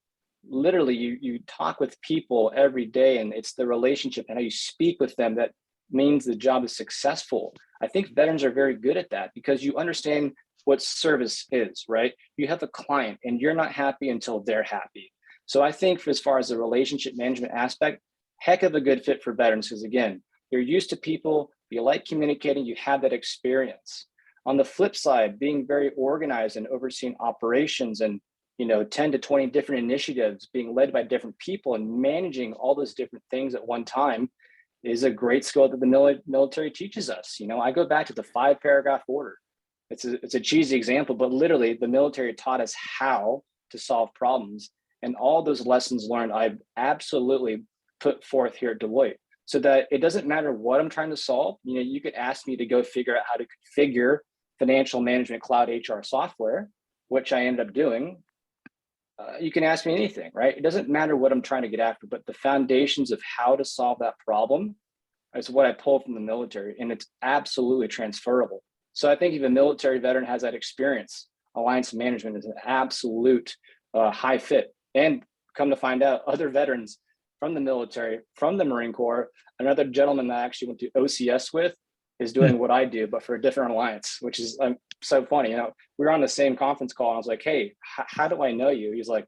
literally you talk with people every day, and it's the relationship and how you speak with them that means the job is successful. I think veterans are very good at that, because you understand what service is, right? You have a client and you're not happy until they're happy. So I think as far as the relationship management aspect, heck of a good fit for veterans, because again, you're used to people, you like communicating, you have that experience. On the flip side, being very organized and overseeing operations and 10 to 20 different initiatives being led by different people and managing all those different things at one time is a great skill that the military teaches us. I go back to the 5-paragraph order. It's a cheesy example, but literally the military taught us how to solve problems. And all those lessons learned, I've absolutely put forth here at Deloitte, so that it doesn't matter what I'm trying to solve. You could ask me to go figure out how to configure financial management cloud HR software, which I ended up doing. You can ask me anything, right? It doesn't matter what I'm trying to get after, but the foundations of how to solve that problem is what I pull from the military, and it's absolutely transferable. So I think if a military veteran has that experience, alliance management is an absolute high fit. And come to find out, other veterans from the military, from the Marine Corps, another gentleman that I actually went to OCS with is doing what I do, but for a different alliance, which is so funny. We were on the same conference call, and I was like, hey, how do I know you? He's like,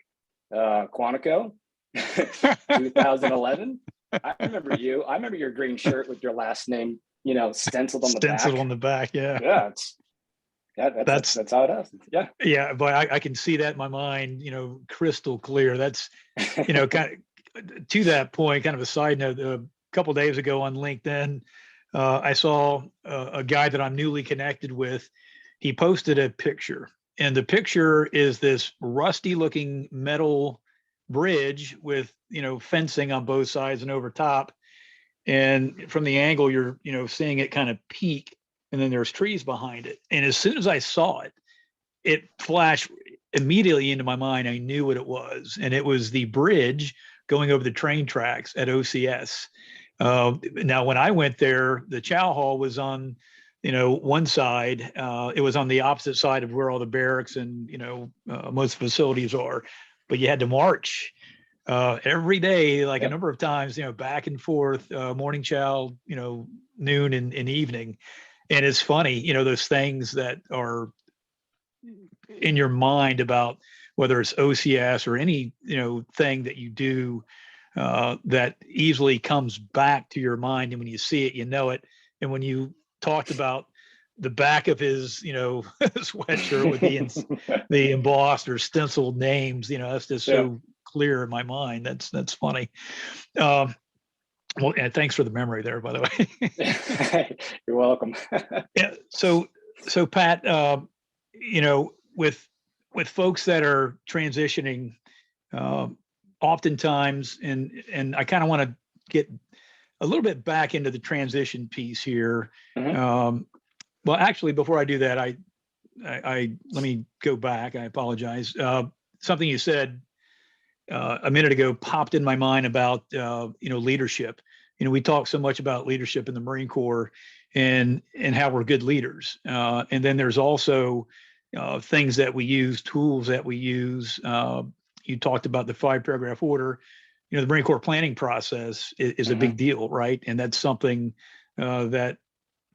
Quantico, 2011. I remember you. I remember your green shirt with your last name, stenciled on the back. Stenciled on the back, yeah. Yeah, that's how it is. Yeah. Yeah, but I can see that in my mind, crystal clear. That's, kind of to that point, kind of a side note, a couple of days ago on LinkedIn, I saw a guy that I'm newly connected with. He posted a picture, and the picture is this rusty looking metal bridge with, fencing on both sides and over top. And from the angle, you're, seeing it kind of peak, and then there's trees behind it. And as soon as I saw it, it flashed immediately into my mind. I knew what it was. And it was the bridge going over the train tracks at OCS. Now, when I went there, the chow hall was on, one side. It was on the opposite side of where all the barracks and, most facilities are. But you had to march every day, like a number of times, back and forth, morning chow, noon and evening. And it's funny, those things that are in your mind about whether it's OCS or any, thing that you do that easily comes back to your mind. And when you see it, you know it. And when you talked about the back of his, sweatshirt with the embossed or stenciled names, that's just so clear in my mind. That's funny. Well, and thanks for the memory there, by the way. You're welcome. Yeah. So Pat, with folks that are transitioning, oftentimes, and I kind of want to get a little bit back into the transition piece here. Well, actually, before I do that, let me go back. I apologize. Something you said a minute ago popped in my mind about leadership. We talk so much about leadership in the Marine Corps and how we're good leaders. And then there's also things that we use, tools that we use. You talked about the 5-paragraph order. The Marine Corps planning process is a big deal, right? And that's something that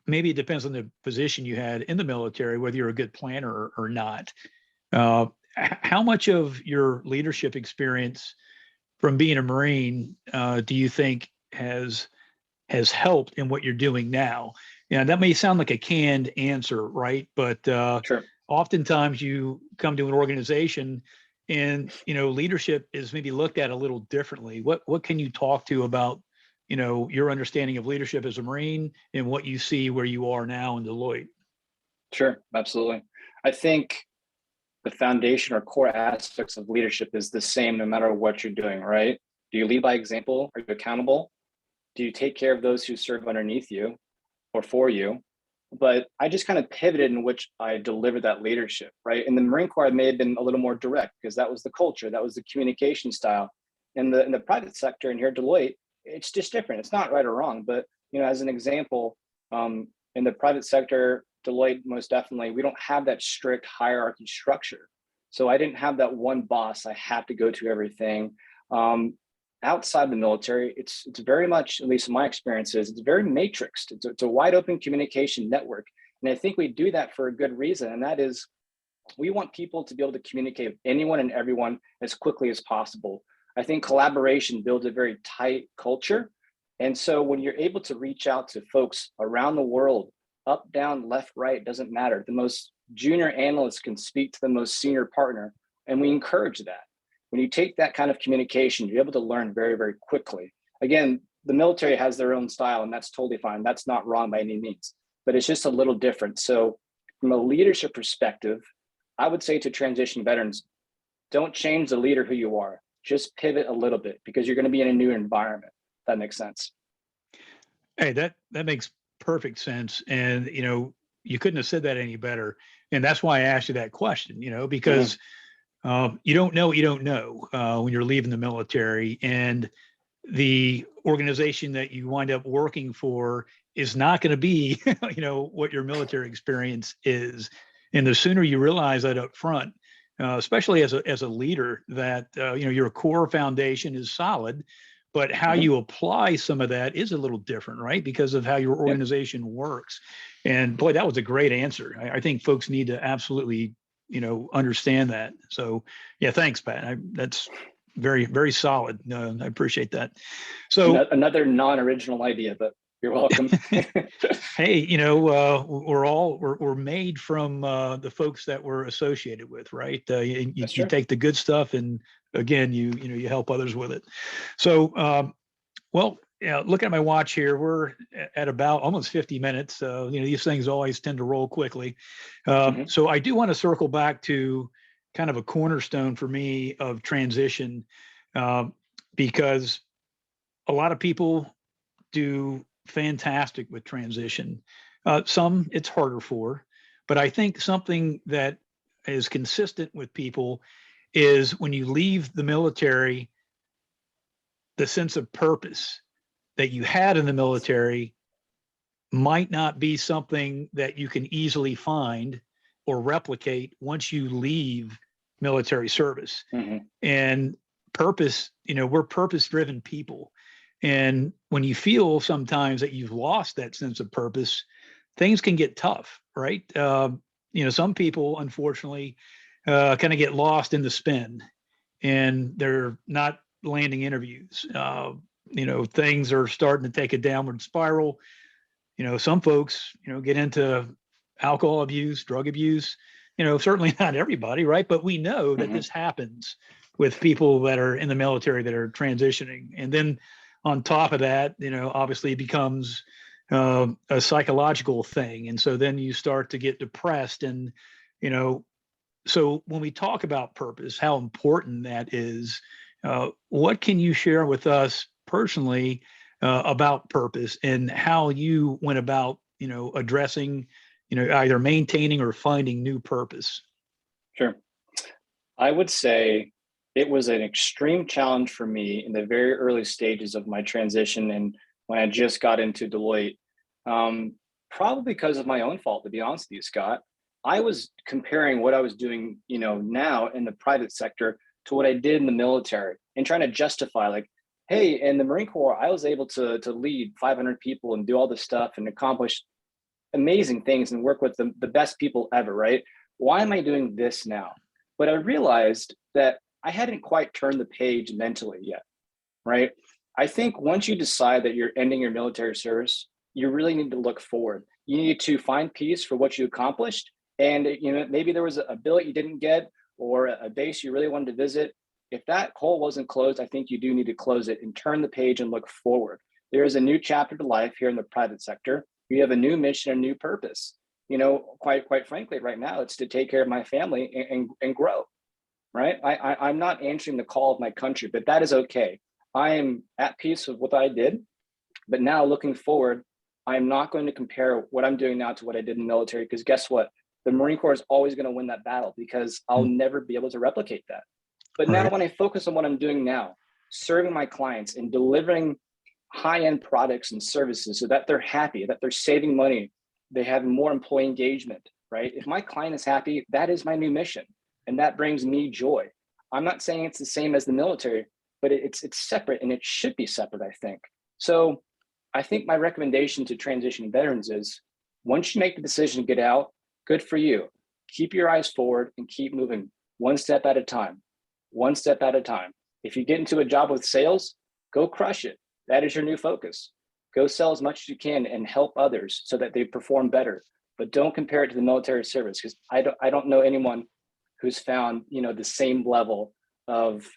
maybe it depends on the position you had in the military, whether you're a good planner or not. How much of your leadership experience from being a Marine do you think has helped in what you're doing now? That may sound like a canned answer, right? But Sure. Oftentimes you come to an organization and leadership is maybe looked at a little differently. What can you talk to about your understanding of leadership as a Marine and what you see where you are now in Deloitte? Sure, absolutely. I think the foundation or core aspects of leadership is the same no matter what you're doing, right? Do you lead by example? Are you accountable? Do you take care of those who serve underneath you or for you? But I just kind of pivoted in which I delivered that leadership, right? In the Marine Corps, I may have been a little more direct because that was the culture, that was the communication style. In the private sector and here at Deloitte, it's just different. It's not right or wrong, but as an example, in the private sector, Deloitte, most definitely, we don't have that strict hierarchy structure. So I didn't have that one boss I have to go to everything. Outside the military, it's very much, at least in my experiences, it's very matrixed. It's a wide open communication network. And I think we do that for a good reason. And that is, we want people to be able to communicate with anyone and everyone as quickly as possible. I think collaboration builds a very tight culture. And so when you're able to reach out to folks around the world, up, down, left, right, doesn't matter. The most junior analyst can speak to the most senior partner, and we encourage that. When you take that kind of communication, you're able to learn very, very quickly. Again, the military has their own style, and that's totally fine. That's not wrong by any means, but it's just a little different. So from a leadership perspective, I would say to transition veterans, don't change the leader who you are. Just pivot a little bit because you're going to be in a new environment. If that makes sense. Hey, that makes perfect sense. And, you couldn't have said that any better. And that's why I asked you that question, because you don't know what you don't know when you're leaving the military. And the organization that you wind up working for is not going to be, what your military experience is. And the sooner you realize that up front, especially as a leader, that, your core foundation is solid, but how you apply some of that is a little different, right? Because of how your organization works. And boy, that was a great answer. I think folks need to absolutely, understand that. So yeah, thanks, Pat. That's very, very solid. I appreciate that. So another non-original idea, but you're welcome. Hey, we're made from the folks that we're associated with, right? You take the good stuff and again, you help others with it. So, looking at my watch here, we're at about almost 50 minutes. These things always tend to roll quickly. So I do want to circle back to kind of a cornerstone for me of transition because a lot of people do fantastic with transition. Some it's harder for, but I think something that is consistent with people is when you leave the military, the sense of purpose that you had in the military might not be something that you can easily find or replicate once you leave military service. And purpose, we're purpose-driven people. And when you feel sometimes that you've lost that sense of purpose, things can get tough, right? Some people, unfortunately, kind of get lost in the spin and they're not landing interviews. Things are starting to take a downward spiral. Some folks, get into alcohol abuse, drug abuse, certainly not everybody, right? But we know that this happens with people that are in the military that are transitioning. And then on top of that, obviously it becomes a psychological thing. And so then you start to get depressed. And, so when we talk about purpose, how important that is, what can you share with us personally about purpose and how you went about, addressing, either maintaining or finding new purpose? Sure. I would say it was an extreme challenge for me in the very early stages of my transition and when I just got into Deloitte. Probably because of my own fault, to be honest with you, Scott. I was comparing what I was doing, now in the private sector to what I did in the military and trying to justify, like, hey, in the Marine Corps, I was able to lead 500 people and do all this stuff and accomplish amazing things and work with the best people ever, right? Why am I doing this now? But I realized that I hadn't quite turned the page mentally yet, right? I think once you decide that you're ending your military service, you really need to look forward. You need to find peace for what you accomplished. And maybe there was a bill you didn't get or a base you really wanted to visit. If that hole wasn't closed, I think you do need to close it and turn the page and look forward. There is a new chapter to life here in the private sector. You have a new mission, a new purpose. Quite frankly, right now, it's to take care of my family and grow, right? I'm not answering the call of my country, but that is okay. I am at peace with what I did, but now looking forward, I'm not going to compare what I'm doing now to what I did in the military, because guess what? The Marine Corps is always going to win that battle because I'll never be able to replicate that. But now when I focus on what I'm doing now, serving my clients and delivering high-end products and services so that they're happy, that they're saving money, they have more employee engagement, right? If my client is happy, that is my new mission. And that brings me joy. I'm not saying it's the same as the military, but it's separate, and it should be separate, I think. So I think my recommendation to transitioning veterans is, once you make the decision to get out, good for you. Keep your eyes forward and keep moving one step at a time, one step at a time. If you get into a job with sales, go crush it. That is your new focus. Go sell as much as you can and help others so that they perform better. But don't compare it to the military service, because I don't know anyone who's found the same level of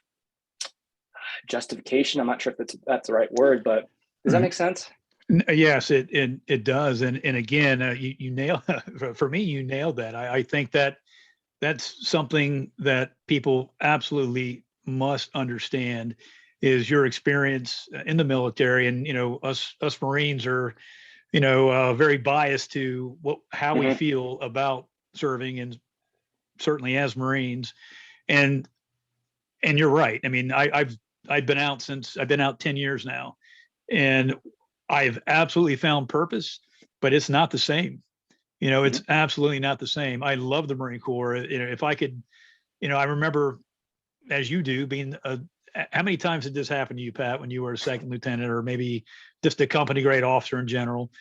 justification. I'm not sure if that's the right word, but does that make sense? Yes, it does. And again, you nail for me, you nailed that. I think that's something that people absolutely must understand, is your experience in the military. And us Marines are very biased to how we feel about serving, and certainly as Marines. And you're right. I mean, I've been out 10 years now, and I've absolutely found purpose, but it's not the same. It's absolutely not the same. I love the Marine Corps. If I could, I remember, as you do, being how many times did this happen to you, Pat, when you were a second lieutenant, or maybe just a company grade officer in general,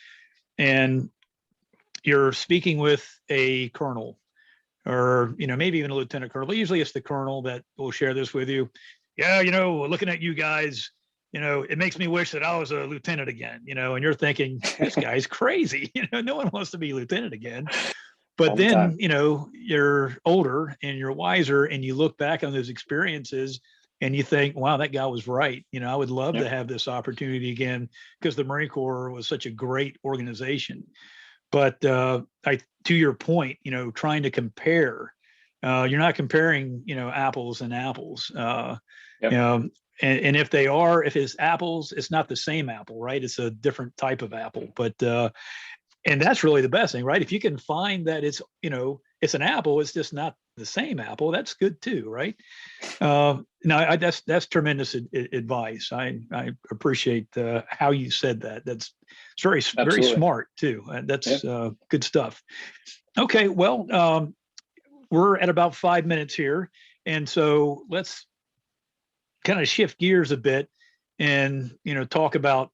and you're speaking with a colonel, or maybe even a lieutenant colonel, but usually it's the colonel that will share this with you. Yeah, looking at you guys, it makes me wish that I was a lieutenant again, and you're thinking, this guy's crazy. No one wants to be lieutenant again. But then, you're older and you're wiser, and you look back on those experiences and you think, wow, that guy was right. I would love to have this opportunity again, because the Marine Corps was such a great organization. But to your point, trying to compare, you're not comparing, apples and apples. And if it's apples, it's not the same apple, right? It's a different type of apple. But and that's really the best thing, right? If you can find that it's an apple, it's just not the same apple, that's good too, right? No, that's tremendous advice. I appreciate how you said that. That's very smart too. That's good stuff. Okay, well, we're at about 5 minutes here, and so let's kind of shift gears a bit and talk about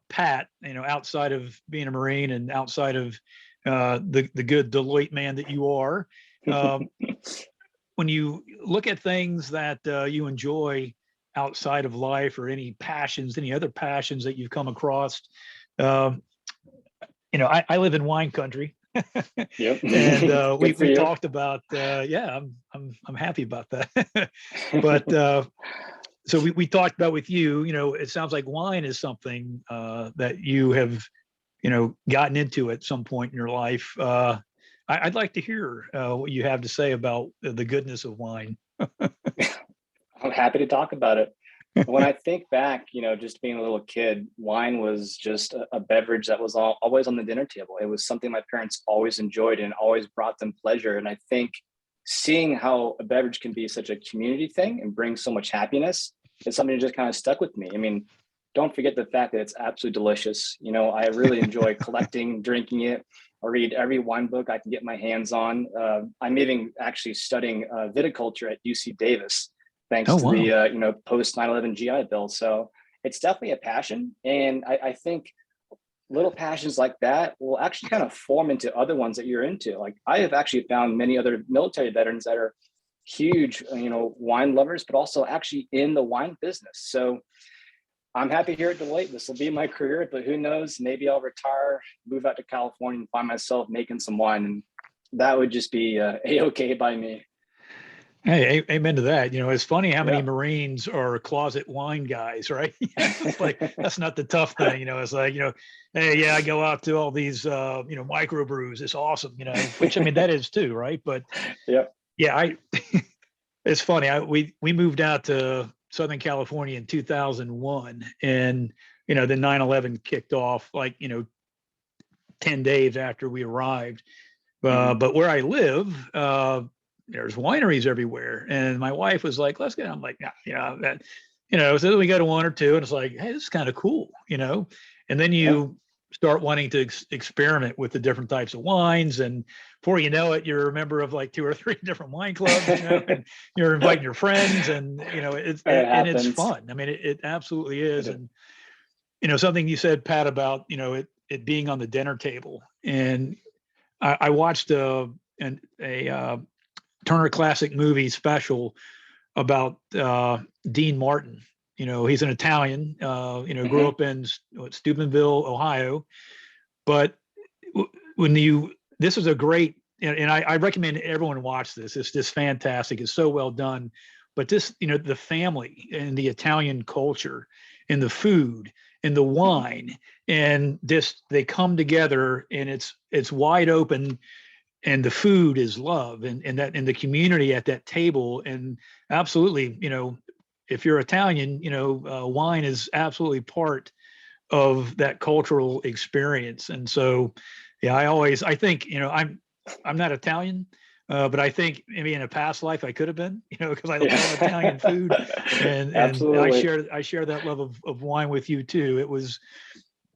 Pat, outside of being a Marine and outside of the good Deloitte man that you are. When you look at things that you enjoy outside of life, or any other passions that you've come across, I live in wine country. And we talked about I'm happy about that. But so we talked about with you, it sounds like wine is something that you have gotten into at some point in your life. I'd like to hear what you have to say about the goodness of wine. I'm happy to talk about it. When I think back, just being a little kid, wine was just a beverage that was always on the dinner table. It was something my parents always enjoyed and always brought them pleasure. And I think seeing how a beverage can be such a community thing and bring so much happiness is something that just kind of stuck with me. I mean, don't forget the fact that it's absolutely delicious. I really enjoy collecting, drinking it. I read every wine book I can get my hands on. I'm even actually studying viticulture at UC Davis, thanks Oh, to wow. the post 9/11 GI Bill. So it's definitely a passion, and I think little passions like that will actually kind of form into other ones that you're into. Like I have actually found many other military veterans that are huge, wine lovers, but also actually in the wine business. So I'm happy here at Deloitte. This will be my career, but who knows? Maybe I'll retire, move out to California, and find myself making some wine, and that would just be a-okay by me. Hey, amen to that. It's funny how many Yeah. Marines are closet wine guys, right? It's like, that's not the tough thing. It's like, hey, yeah, I go out to all these, microbrews. It's awesome, which, I mean, that is too, right? But Yep. yeah, it's funny. We moved out to Southern California in 2001, and, the 9/11 kicked off like, 10 days after we arrived. Mhm. But where I live, there's wineries everywhere. And my wife was like, let's get, I'm like, yeah, that, so then we go to one or two and it's like, hey, this is kind of cool, and then Yeah. you start wanting to experiment with the different types of wines. And before you know it, you're a member of like two or three different wine clubs, and you're inviting your friends and, It and it's happens. fun. I mean, it absolutely is. It, And, something you said, Pat, about, it being on the dinner table. And I watched a Turner Classic movie special about Dean Martin. He's an Italian. Grew mhm. up in Steubenville, Ohio. But when this is a great, and I recommend everyone watch this. It's just fantastic. It's so well done. But this, the family and the Italian culture and the food and the Mhm. wine and this, they come together and it's wide open, and the food is love, and that in the community at that table. And absolutely, if you're Italian, wine is absolutely part of that cultural experience. And so, yeah, I think, I'm not Italian, but I think maybe in a past life I could have been, because I love Italian food, and Absolutely. I share that love of wine with you too. It was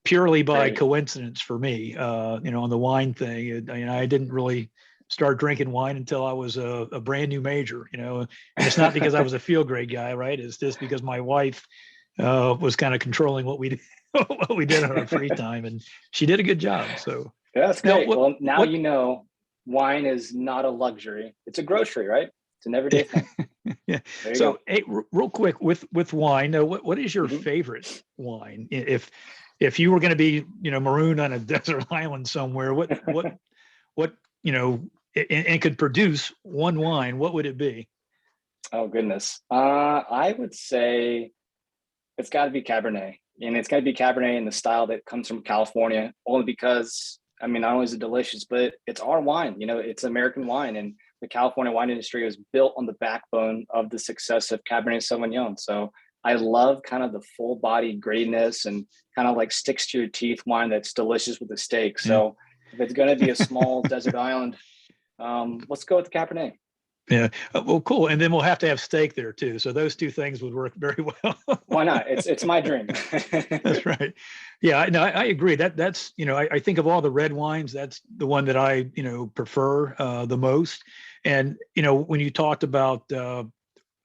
purely by Great. coincidence for me, on the wine thing. I didn't really start drinking wine until I was a brand new major, and it's not because I was a field grade guy, right? It's just because my wife was kind of controlling what we did, what we did on our free time, and she did a good job. So Yeah, that's now great. Well, now what? wine is not a luxury. It's a grocery, right? It's an everyday thing. Yeah. There you So go. hey, real quick with wine, what is your Mhm. favorite wine? If you were going to be marooned on a desert island somewhere, what and could produce one wine, what would it be? Oh goodness. I would say it's got to be Cabernet, and it's got to be Cabernet in the style that comes from California. Only because I mean, not only is it delicious, but it's our wine. It's American wine, and the California wine industry was built on the backbone of the success of Cabernet Sauvignon. So I love kind of the full body grittiness and kind of like sticks to your teeth wine that's delicious with a steak. Yeah. So if it's going to be a small desert island, let's go with the Cabernet. Yeah. Well, cool. And then we'll have to have steak there too. So those two things would work very well. Why not? It's my dream. That's right. Yeah, no, I agree. That's I think of all the red wines, that's the one that I prefer the most. And when you talked about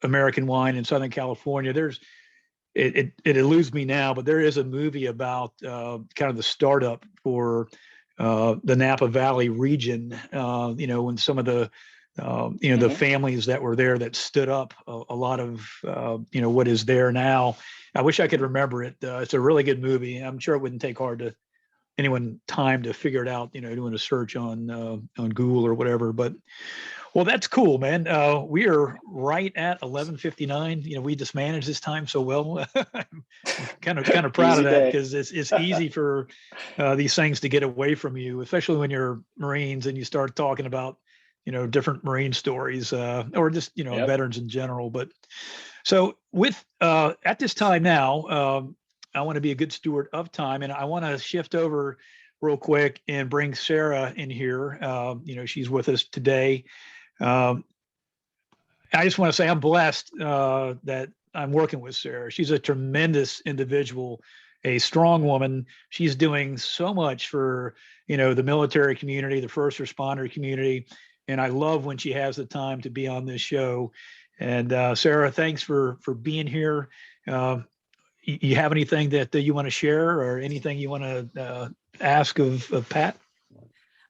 American wine in Southern California, there's it eludes me now, but there is a movie about kind of the startup for the Napa Valley region. When some of the the Hmm. families that were there that stood up a lot of what is there now. I wish I could remember it. It's a really good movie. I'm sure it wouldn't take hard to anyone time to figure it out. Doing a search on Google or whatever. But well, that's cool, man. We are right at 11:59. We just managed this time so well. I'm kind of proud of Easy that day. because it's easy for these things to get away from you, especially when you're Marines and you start talking about different Marine stories or just Yep. veterans in general. But So with at this time now, I want to be a good steward of time, and I want to shift over real quick and bring Sarah in here. She's with us today. I just want to say I'm blessed that I'm working with Sarah. She's a tremendous individual, a strong woman. She's doing so much for, the military community, the first responder community. And I love when she has the time to be on this show. And Sarah, thanks for being here. You have anything that you want to share or anything you want to ask of Pat?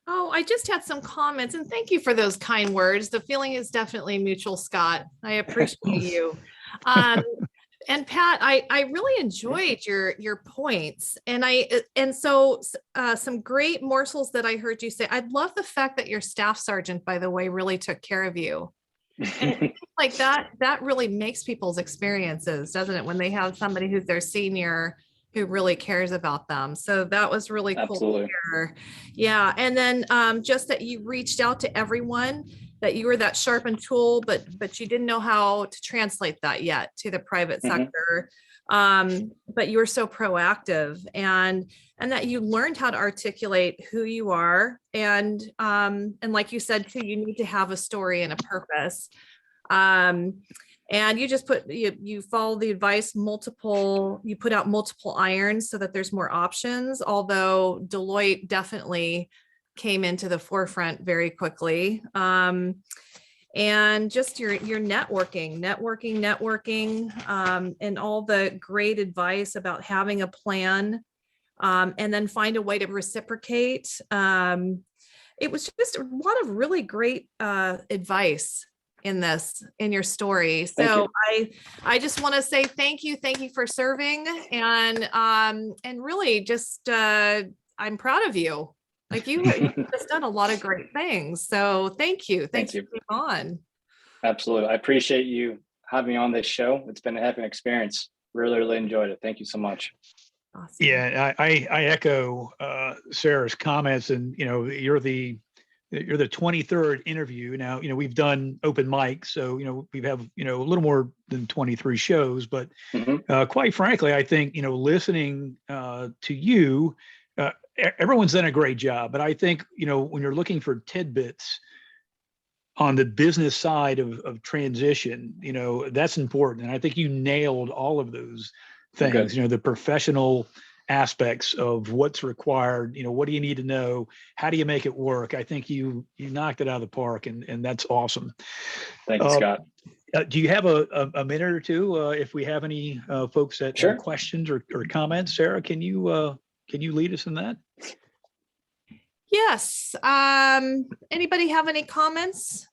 Oh, I just had some comments, and thank you for those kind words. The feeling is definitely mutual, Scott. I appreciate you. And Pat, I really enjoyed your points, and so some great morsels that I heard you say. I love the fact that your staff sergeant, by the way, really took care of you. And like that really makes people's experiences, doesn't it? When they have somebody who's their senior who really cares about them. So that was really cool to hear. Yeah. And then just that you reached out to everyone, that you were that sharpened tool, but you didn't know how to translate that yet to the private sector. But you were so proactive, and that you learned how to articulate who you are. And like you said too, you need to have a story and a purpose. And you just you follow the advice, you put out multiple irons so that there's more options. Although Deloitte definitely came into the forefront very quickly. And just your networking, and all the great advice about having a plan, and then find a way to reciprocate. It was just a lot of really great advice in your story. So I just want to say thank you for serving, and really just I'm proud of you. Like you've just done a lot of great things. So thank you. Thanks for being on. Absolutely. I appreciate you having me on this show. It's been a heck of an experience. Really enjoyed it. Thank you so much. Awesome. Yeah, I echo Sarah's comments, and you're the 23rd interview. Now, we've done open mics, so we have a little more than 23 shows, but quite frankly, I think listening to you, everyone's done a great job, but I think when you're looking for tidbits on the business side of transition, that's important, and I think you nailed all of those things. The professional aspects of what's required, what do you need to know, how do you make it work? I think you knocked it out of the park, and that's awesome. Thank you, Scott. Do you have a minute or two if we have any folks that have questions or comments? Sarah, can you lead us in that? Yes. Anybody have any comments?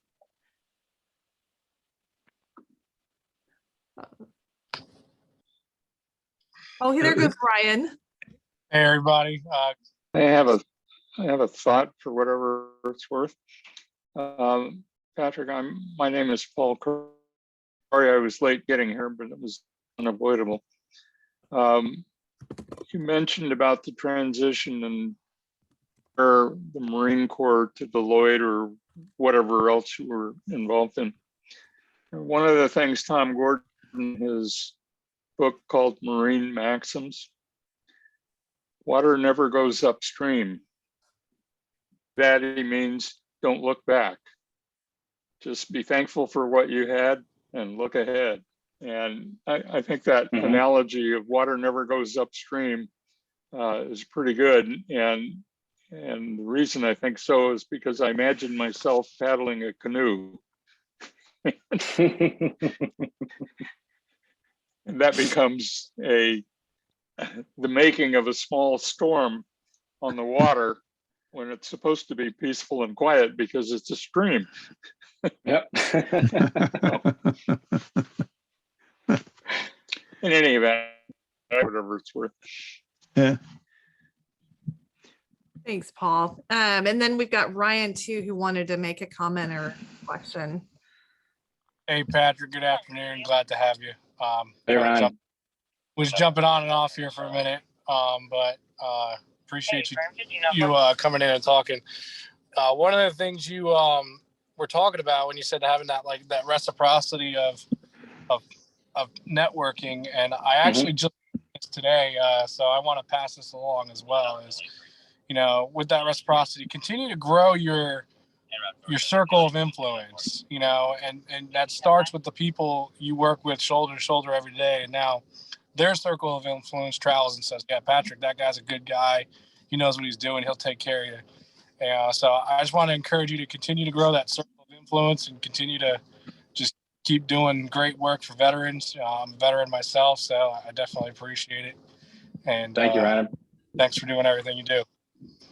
Oh, there goes Brian. Hey, everybody. I have a thought for whatever it's worth. Patrick, my name is Paul Curry. Sorry I was late getting here, but it was unavoidable. You mentioned about the transition and the Marine Corps to Deloitte or whatever else you were involved in. One of the things Tom Gordon, his book called Marine Maxims, water never goes upstream. That he means don't look back. Just be thankful for what you had and look ahead. And I think that analogy of water never goes upstream is pretty good. And the reason I think so is because I imagine myself paddling a canoe. And that becomes the making of a small storm on the water when it's supposed to be peaceful and quiet because it's a stream. Yep. In any event, whatever it's worth. Yeah. Thanks, Paul. And then we've got Ryan too, who wanted to make a comment or question. Hey, Patrick. Good afternoon. Glad to have you. Hey, Ryan. Was jumping on and off here for a minute, but appreciate you coming in and talking. One of the things you were talking about when you said having that reciprocity of of networking, and I actually just today, so I want to pass this along as well. Is, you know, with that reciprocity, continue to grow your circle of influence. You know, and that starts with the people you work with shoulder to shoulder every day, and now their circle of influence travels and says, "Yeah, Patrick, that guy's a good guy. He knows what he's doing. He'll take care of you." So I just want to encourage you to continue to grow that circle of influence and continue to just keep doing great work for veterans. I'm a veteran myself, so I definitely appreciate it. And Thank you, Ryan. thanks for doing everything you do.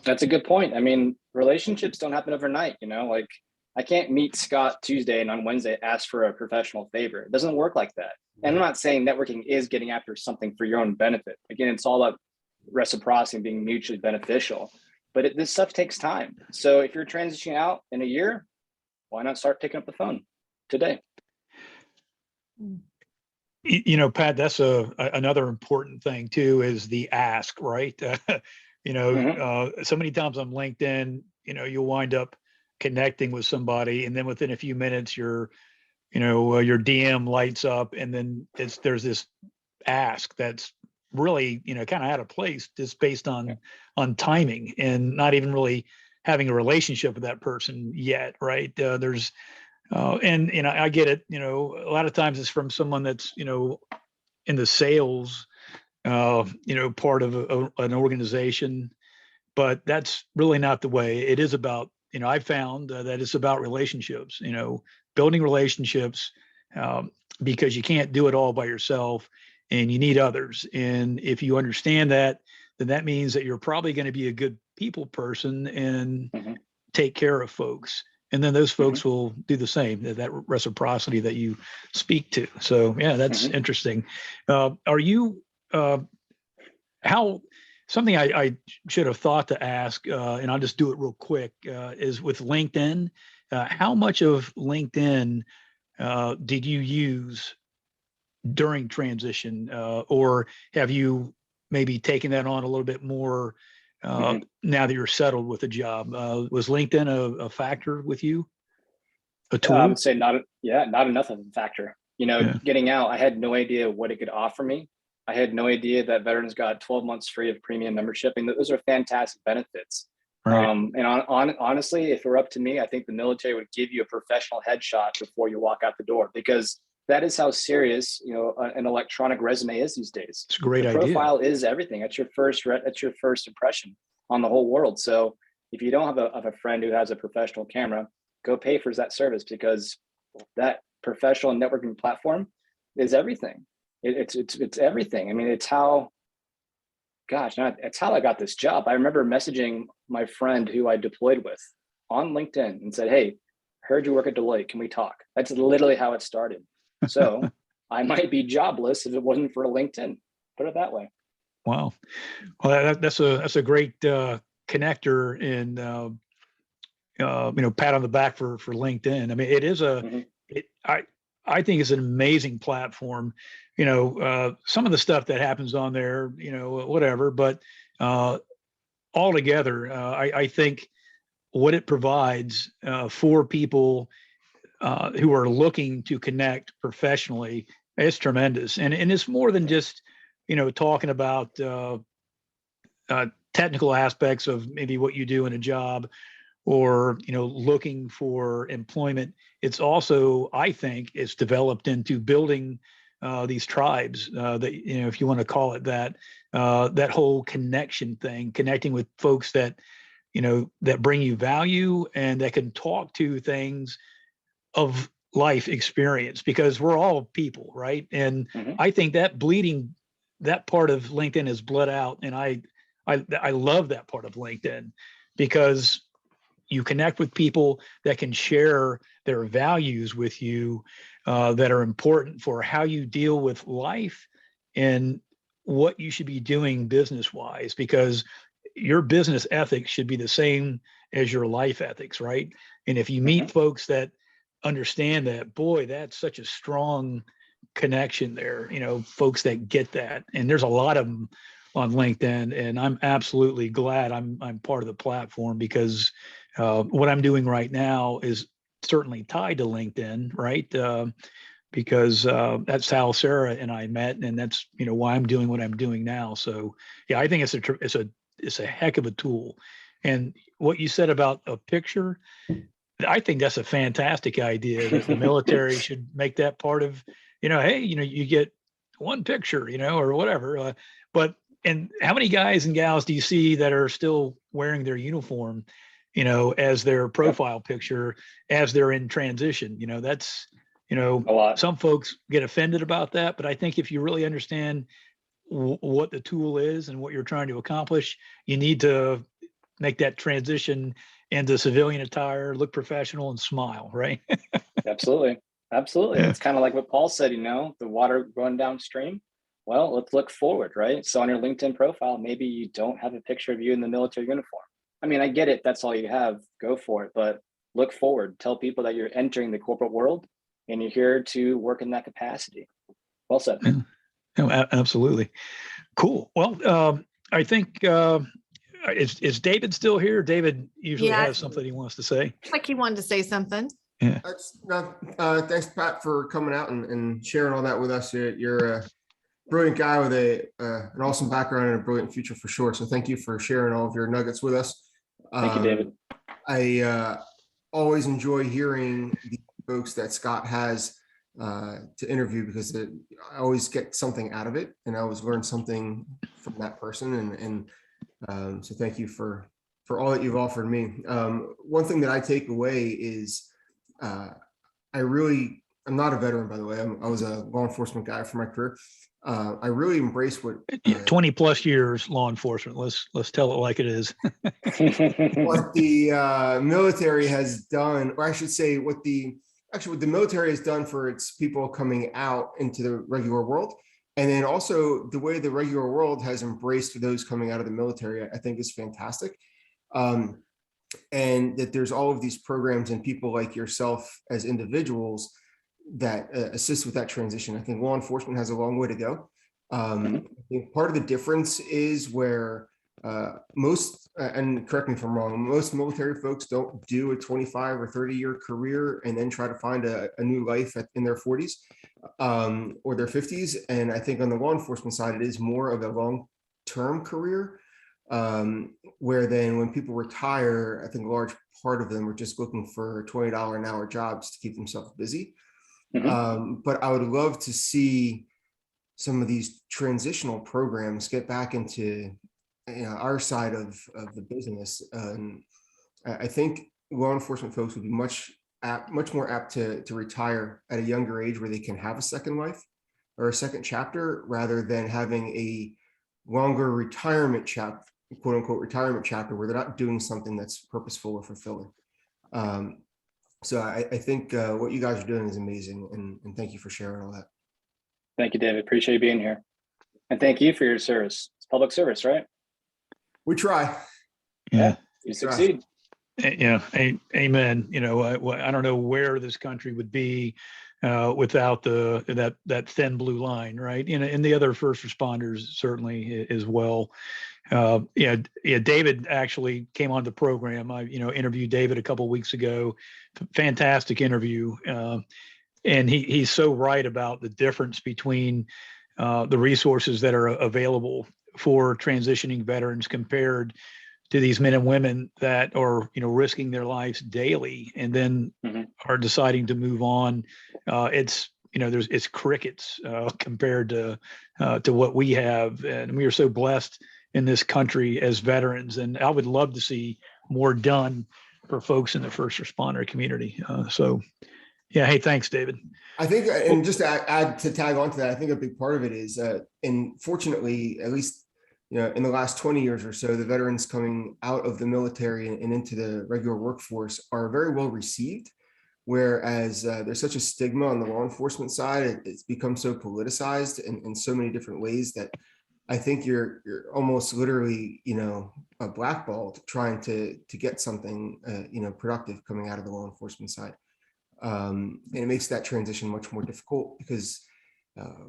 That's a good point. I mean, relationships don't happen overnight, you know, like I can't meet Scott Tuesday and on Wednesday ask for a professional favor. It doesn't work like that. And I'm not saying networking is getting after something for your own benefit. Again, it's all about reciprocity and being mutually beneficial. But this stuff takes time. So if you're transitioning out in a year, why not start picking up the phone today? You know, Pat, that's another important thing too, is the ask, right? So many times on LinkedIn, you know, you'll wind up connecting with somebody, and then within a few minutes, your DM lights up, and then there's this ask that's really, you know, kind of out of place, just based on timing and not even really having a relationship with that person yet, right? And you know, I get it. You know, a lot of times it's from someone that's, you know, in the sales, you know, part of an organization, but that's really not the way. It is about, you know, I found that it's about relationships. You know, building relationships, because you can't do it all by yourself, and you need others. And if you understand that, then that means that you're probably going to be a good people person and take care of folks. And then those folks will do the same, that reciprocity that you speak to. So yeah, that's interesting. Are you, something I should have thought to ask, and I'll just do it real quick, is with LinkedIn, how much of LinkedIn did you use during transition, or have you maybe taken that on a little bit more now that you're settled with a job? Was LinkedIn a factor with you? A tool? I would say not enough of a factor. You know, getting out, I had no idea what it could offer me. I had no idea that veterans got 12 months free of premium membership, and those are fantastic benefits. Right. And honestly, if it were up to me, I think the military would give you a professional headshot before you walk out the door, because that is how serious, you know, an electronic resume is these days. It's a great idea. Profile is everything. That's your first impression on the whole world. So if you don't have a friend who has a professional camera, go pay for that service, because that professional networking platform is everything. It's everything. I mean, it's how I got this job. I remember messaging my friend who I deployed with on LinkedIn and said, "Hey, heard you work at Deloitte. Can we talk?" That's literally how it started. So I might be jobless if it wasn't for LinkedIn. Put it that way. Wow. Well, that's a great connector, and you know, pat on the back for LinkedIn. I mean, it is I think it's an amazing platform. You know, some of the stuff that happens on there, you know, whatever, but altogether, I think what it provides for people who are looking to connect professionally is tremendous. And it's more than just, you know, talking about technical aspects of maybe what you do in a job, or, you know, looking for employment. It's also, I think, it's developed into building these tribes that, you know, if you want to call it that, that whole connection thing, connecting with folks that, you know, that bring you value and that can talk to things of life experience, because we're all people, right? And I think that part of LinkedIn is bled out. And I love that part of LinkedIn, because you connect with people that can share their values with you, that are important for how you deal with life and what you should be doing business-wise, because your business ethics should be the same as your life ethics, right? And if you meet folks that understand that, boy, that's such a strong connection there, you know, folks that get that. And there's a lot of them on LinkedIn, and I'm absolutely glad I'm part of the platform, because what I'm doing right now is certainly tied to LinkedIn, right? because that's how Sarah and I met, and that's why I'm doing what I'm doing now. So yeah, I think it's a heck of a tool. And what you said about a picture, I think that's a fantastic idea, that the military should make that part of, hey, you get one picture, or whatever. And how many guys and gals do you see that are still wearing their uniform, as their profile picture as they're in transition? That's, A lot. some folks get offended about that, but I think if you really understand what the tool is and what you're trying to accomplish, you need to make that transition into civilian attire, look professional, and smile, right? Absolutely. Absolutely. It's kind of like what Paul said, the water going downstream. Well, let's look forward, right? So on your LinkedIn profile, maybe you don't have a picture of you in the military uniform. I mean, I get it. That's all you have. Go for it. But look forward. Tell people that you're entering the corporate world and you're here to work in that capacity. Well said. No, absolutely. Cool. Well, I think, is David still here? David usually Yeah. has something he wants to say. Like he wanted to say something. Thanks, Pat, for coming out and sharing all that with us. You're a brilliant guy with an awesome background and a brilliant future for sure. So thank you for sharing all of your nuggets with us. Thank you, David. I always enjoy hearing the folks that Scott has to interview, because I always get something out of it, and I always learn something from that person. So thank you for all that you've offered me. One thing that I take away is I'm not a veteran, by the way. I was a law enforcement guy for my career. I really embrace what 20 plus years law enforcement. Let's tell it like it is. what the military has done, or I should say what the military has done for its people coming out into the regular world. And then also the way the regular world has embraced those coming out of the military, I think is fantastic. And that there's all of these programs and people like yourself as individuals that assist with that transition. I think law enforcement has a long way to go. I think part of the difference is where most, and correct me if I'm wrong, most military folks don't do a 25 or 30-year career and then try to find a new life in their 40s or their 50s. And I think on the law enforcement side, it is more of a long-term career, where then when people retire, I think a large part of them are just looking for $20 an hour jobs to keep themselves busy. But I would love to see some of these transitional programs get back into our side of the business. I think law enforcement folks would be much more apt to retire at a younger age, where they can have a second life or a second chapter, rather than having a longer retirement chapter, quote unquote retirement chapter, where they're not doing something that's purposeful or fulfilling. So I think what you guys are doing is amazing, and thank you for sharing all that. Thank you, David. Appreciate you being here. And thank you for your service. It's public service, right? We try. Yeah. You succeed. Yeah. Amen. I don't know where this country would be without that thin blue line, right? And the other first responders certainly as well. David actually came on the program. I interviewed David a couple of weeks ago. Fantastic interview. And he's so right about the difference between the resources that are available for transitioning veterans compared to these men and women that are, risking their lives daily and then are deciding to move on. It's crickets compared to what we have, and we are so blessed in this country as veterans. And I would love to see more done for folks in the first responder community. Yeah. Hey, thanks, David. I think, and just to tag on to that, I think a big part of it is, and fortunately, at least, in the last 20 years or so, the veterans coming out of the military and into the regular workforce are very well received. Whereas there's such a stigma on the law enforcement side, it's become so politicized in so many different ways that I think you're almost literally, a blackballed trying to get something, productive coming out of the law enforcement side. And it makes that transition much more difficult, because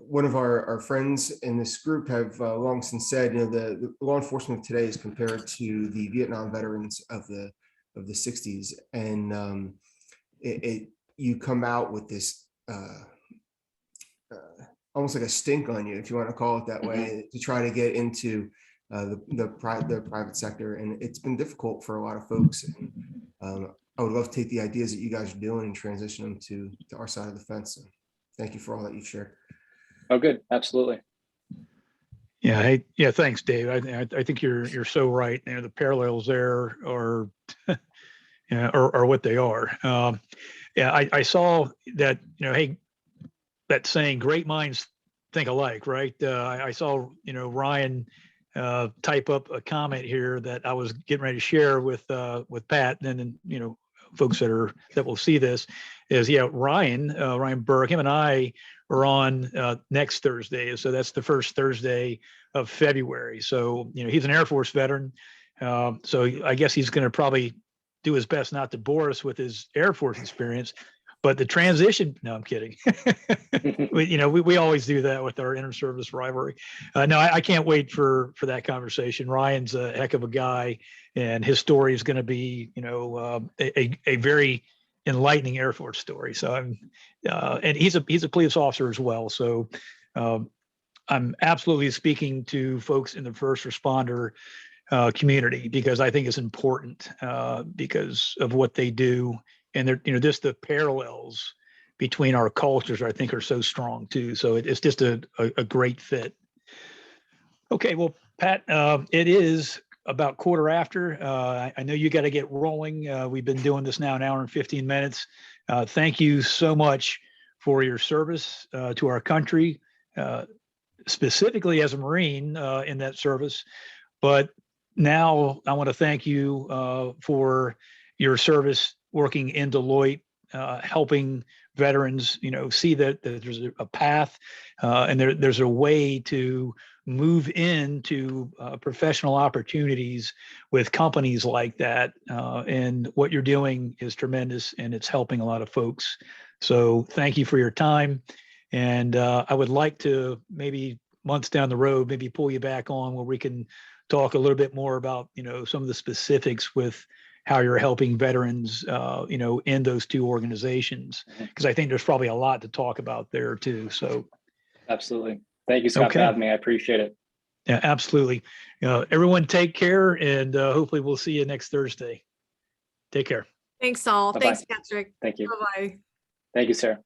one of our friends in this group have long since said, the law enforcement today is compared to the Vietnam veterans of the 60s. And you come out with this almost like a stink on you, if you want to call it that way, to try to get into the private sector. And it's been difficult for a lot of folks. And I would love to take the ideas that you guys are doing and transition them to our side of the fence. So thank you for all that you've shared. Oh, good. Absolutely. Yeah. Hey, yeah. Thanks, Dave. I think you're so right. You know, the parallels there are, yeah, are what they are. Yeah. I saw that, you know, hey, that saying, great minds think alike, right? I saw, you know, Ryan type up a comment here that I was getting ready to share with Pat, and then, you know, folks that will see this is, yeah, Ryan Burke, him and I are on next Thursday. So that's the first Thursday of February. So, you know, he's an Air Force veteran. So I guess he's going to probably do his best not to bore us with his Air Force experience. But the transition, no, I'm kidding. we always do that with our inter-service rivalry. No, I can't wait for that conversation. Ryan's a heck of a guy, and his story is going to be, you know, a very enlightening Air Force story. So and he's a police officer as well. So I'm absolutely speaking to folks in the first responder community, because I think it's important because of what they do. And they're, you know, just the parallels between our cultures, I think, are so strong too. So it's just a great fit. Okay, well, Pat, it is about quarter after. I know you got to get rolling. We've been doing this now an hour and 15 minutes. Thank you so much for your service to our country, specifically as a Marine in that service. But now I want to thank you for your service working in Deloitte, helping veterans, you know, see that there's a path and there's a way to move into professional opportunities with companies like that. And what you're doing is tremendous, and it's helping a lot of folks. So thank you for your time. And I would like to, maybe months down the road, maybe pull you back on where we can talk a little bit more about, you know, some of the specifics with how you're helping veterans, you know, in those two organizations, because I think there's probably a lot to talk about there too. So, Absolutely. Thank you, Scott, for having me. I appreciate it. Yeah, absolutely. Everyone take care, and hopefully we'll see you next Thursday. Take care. Thanks all. Bye-bye. Thanks, Patrick. Thank you. Bye-bye. Thank you, Sarah.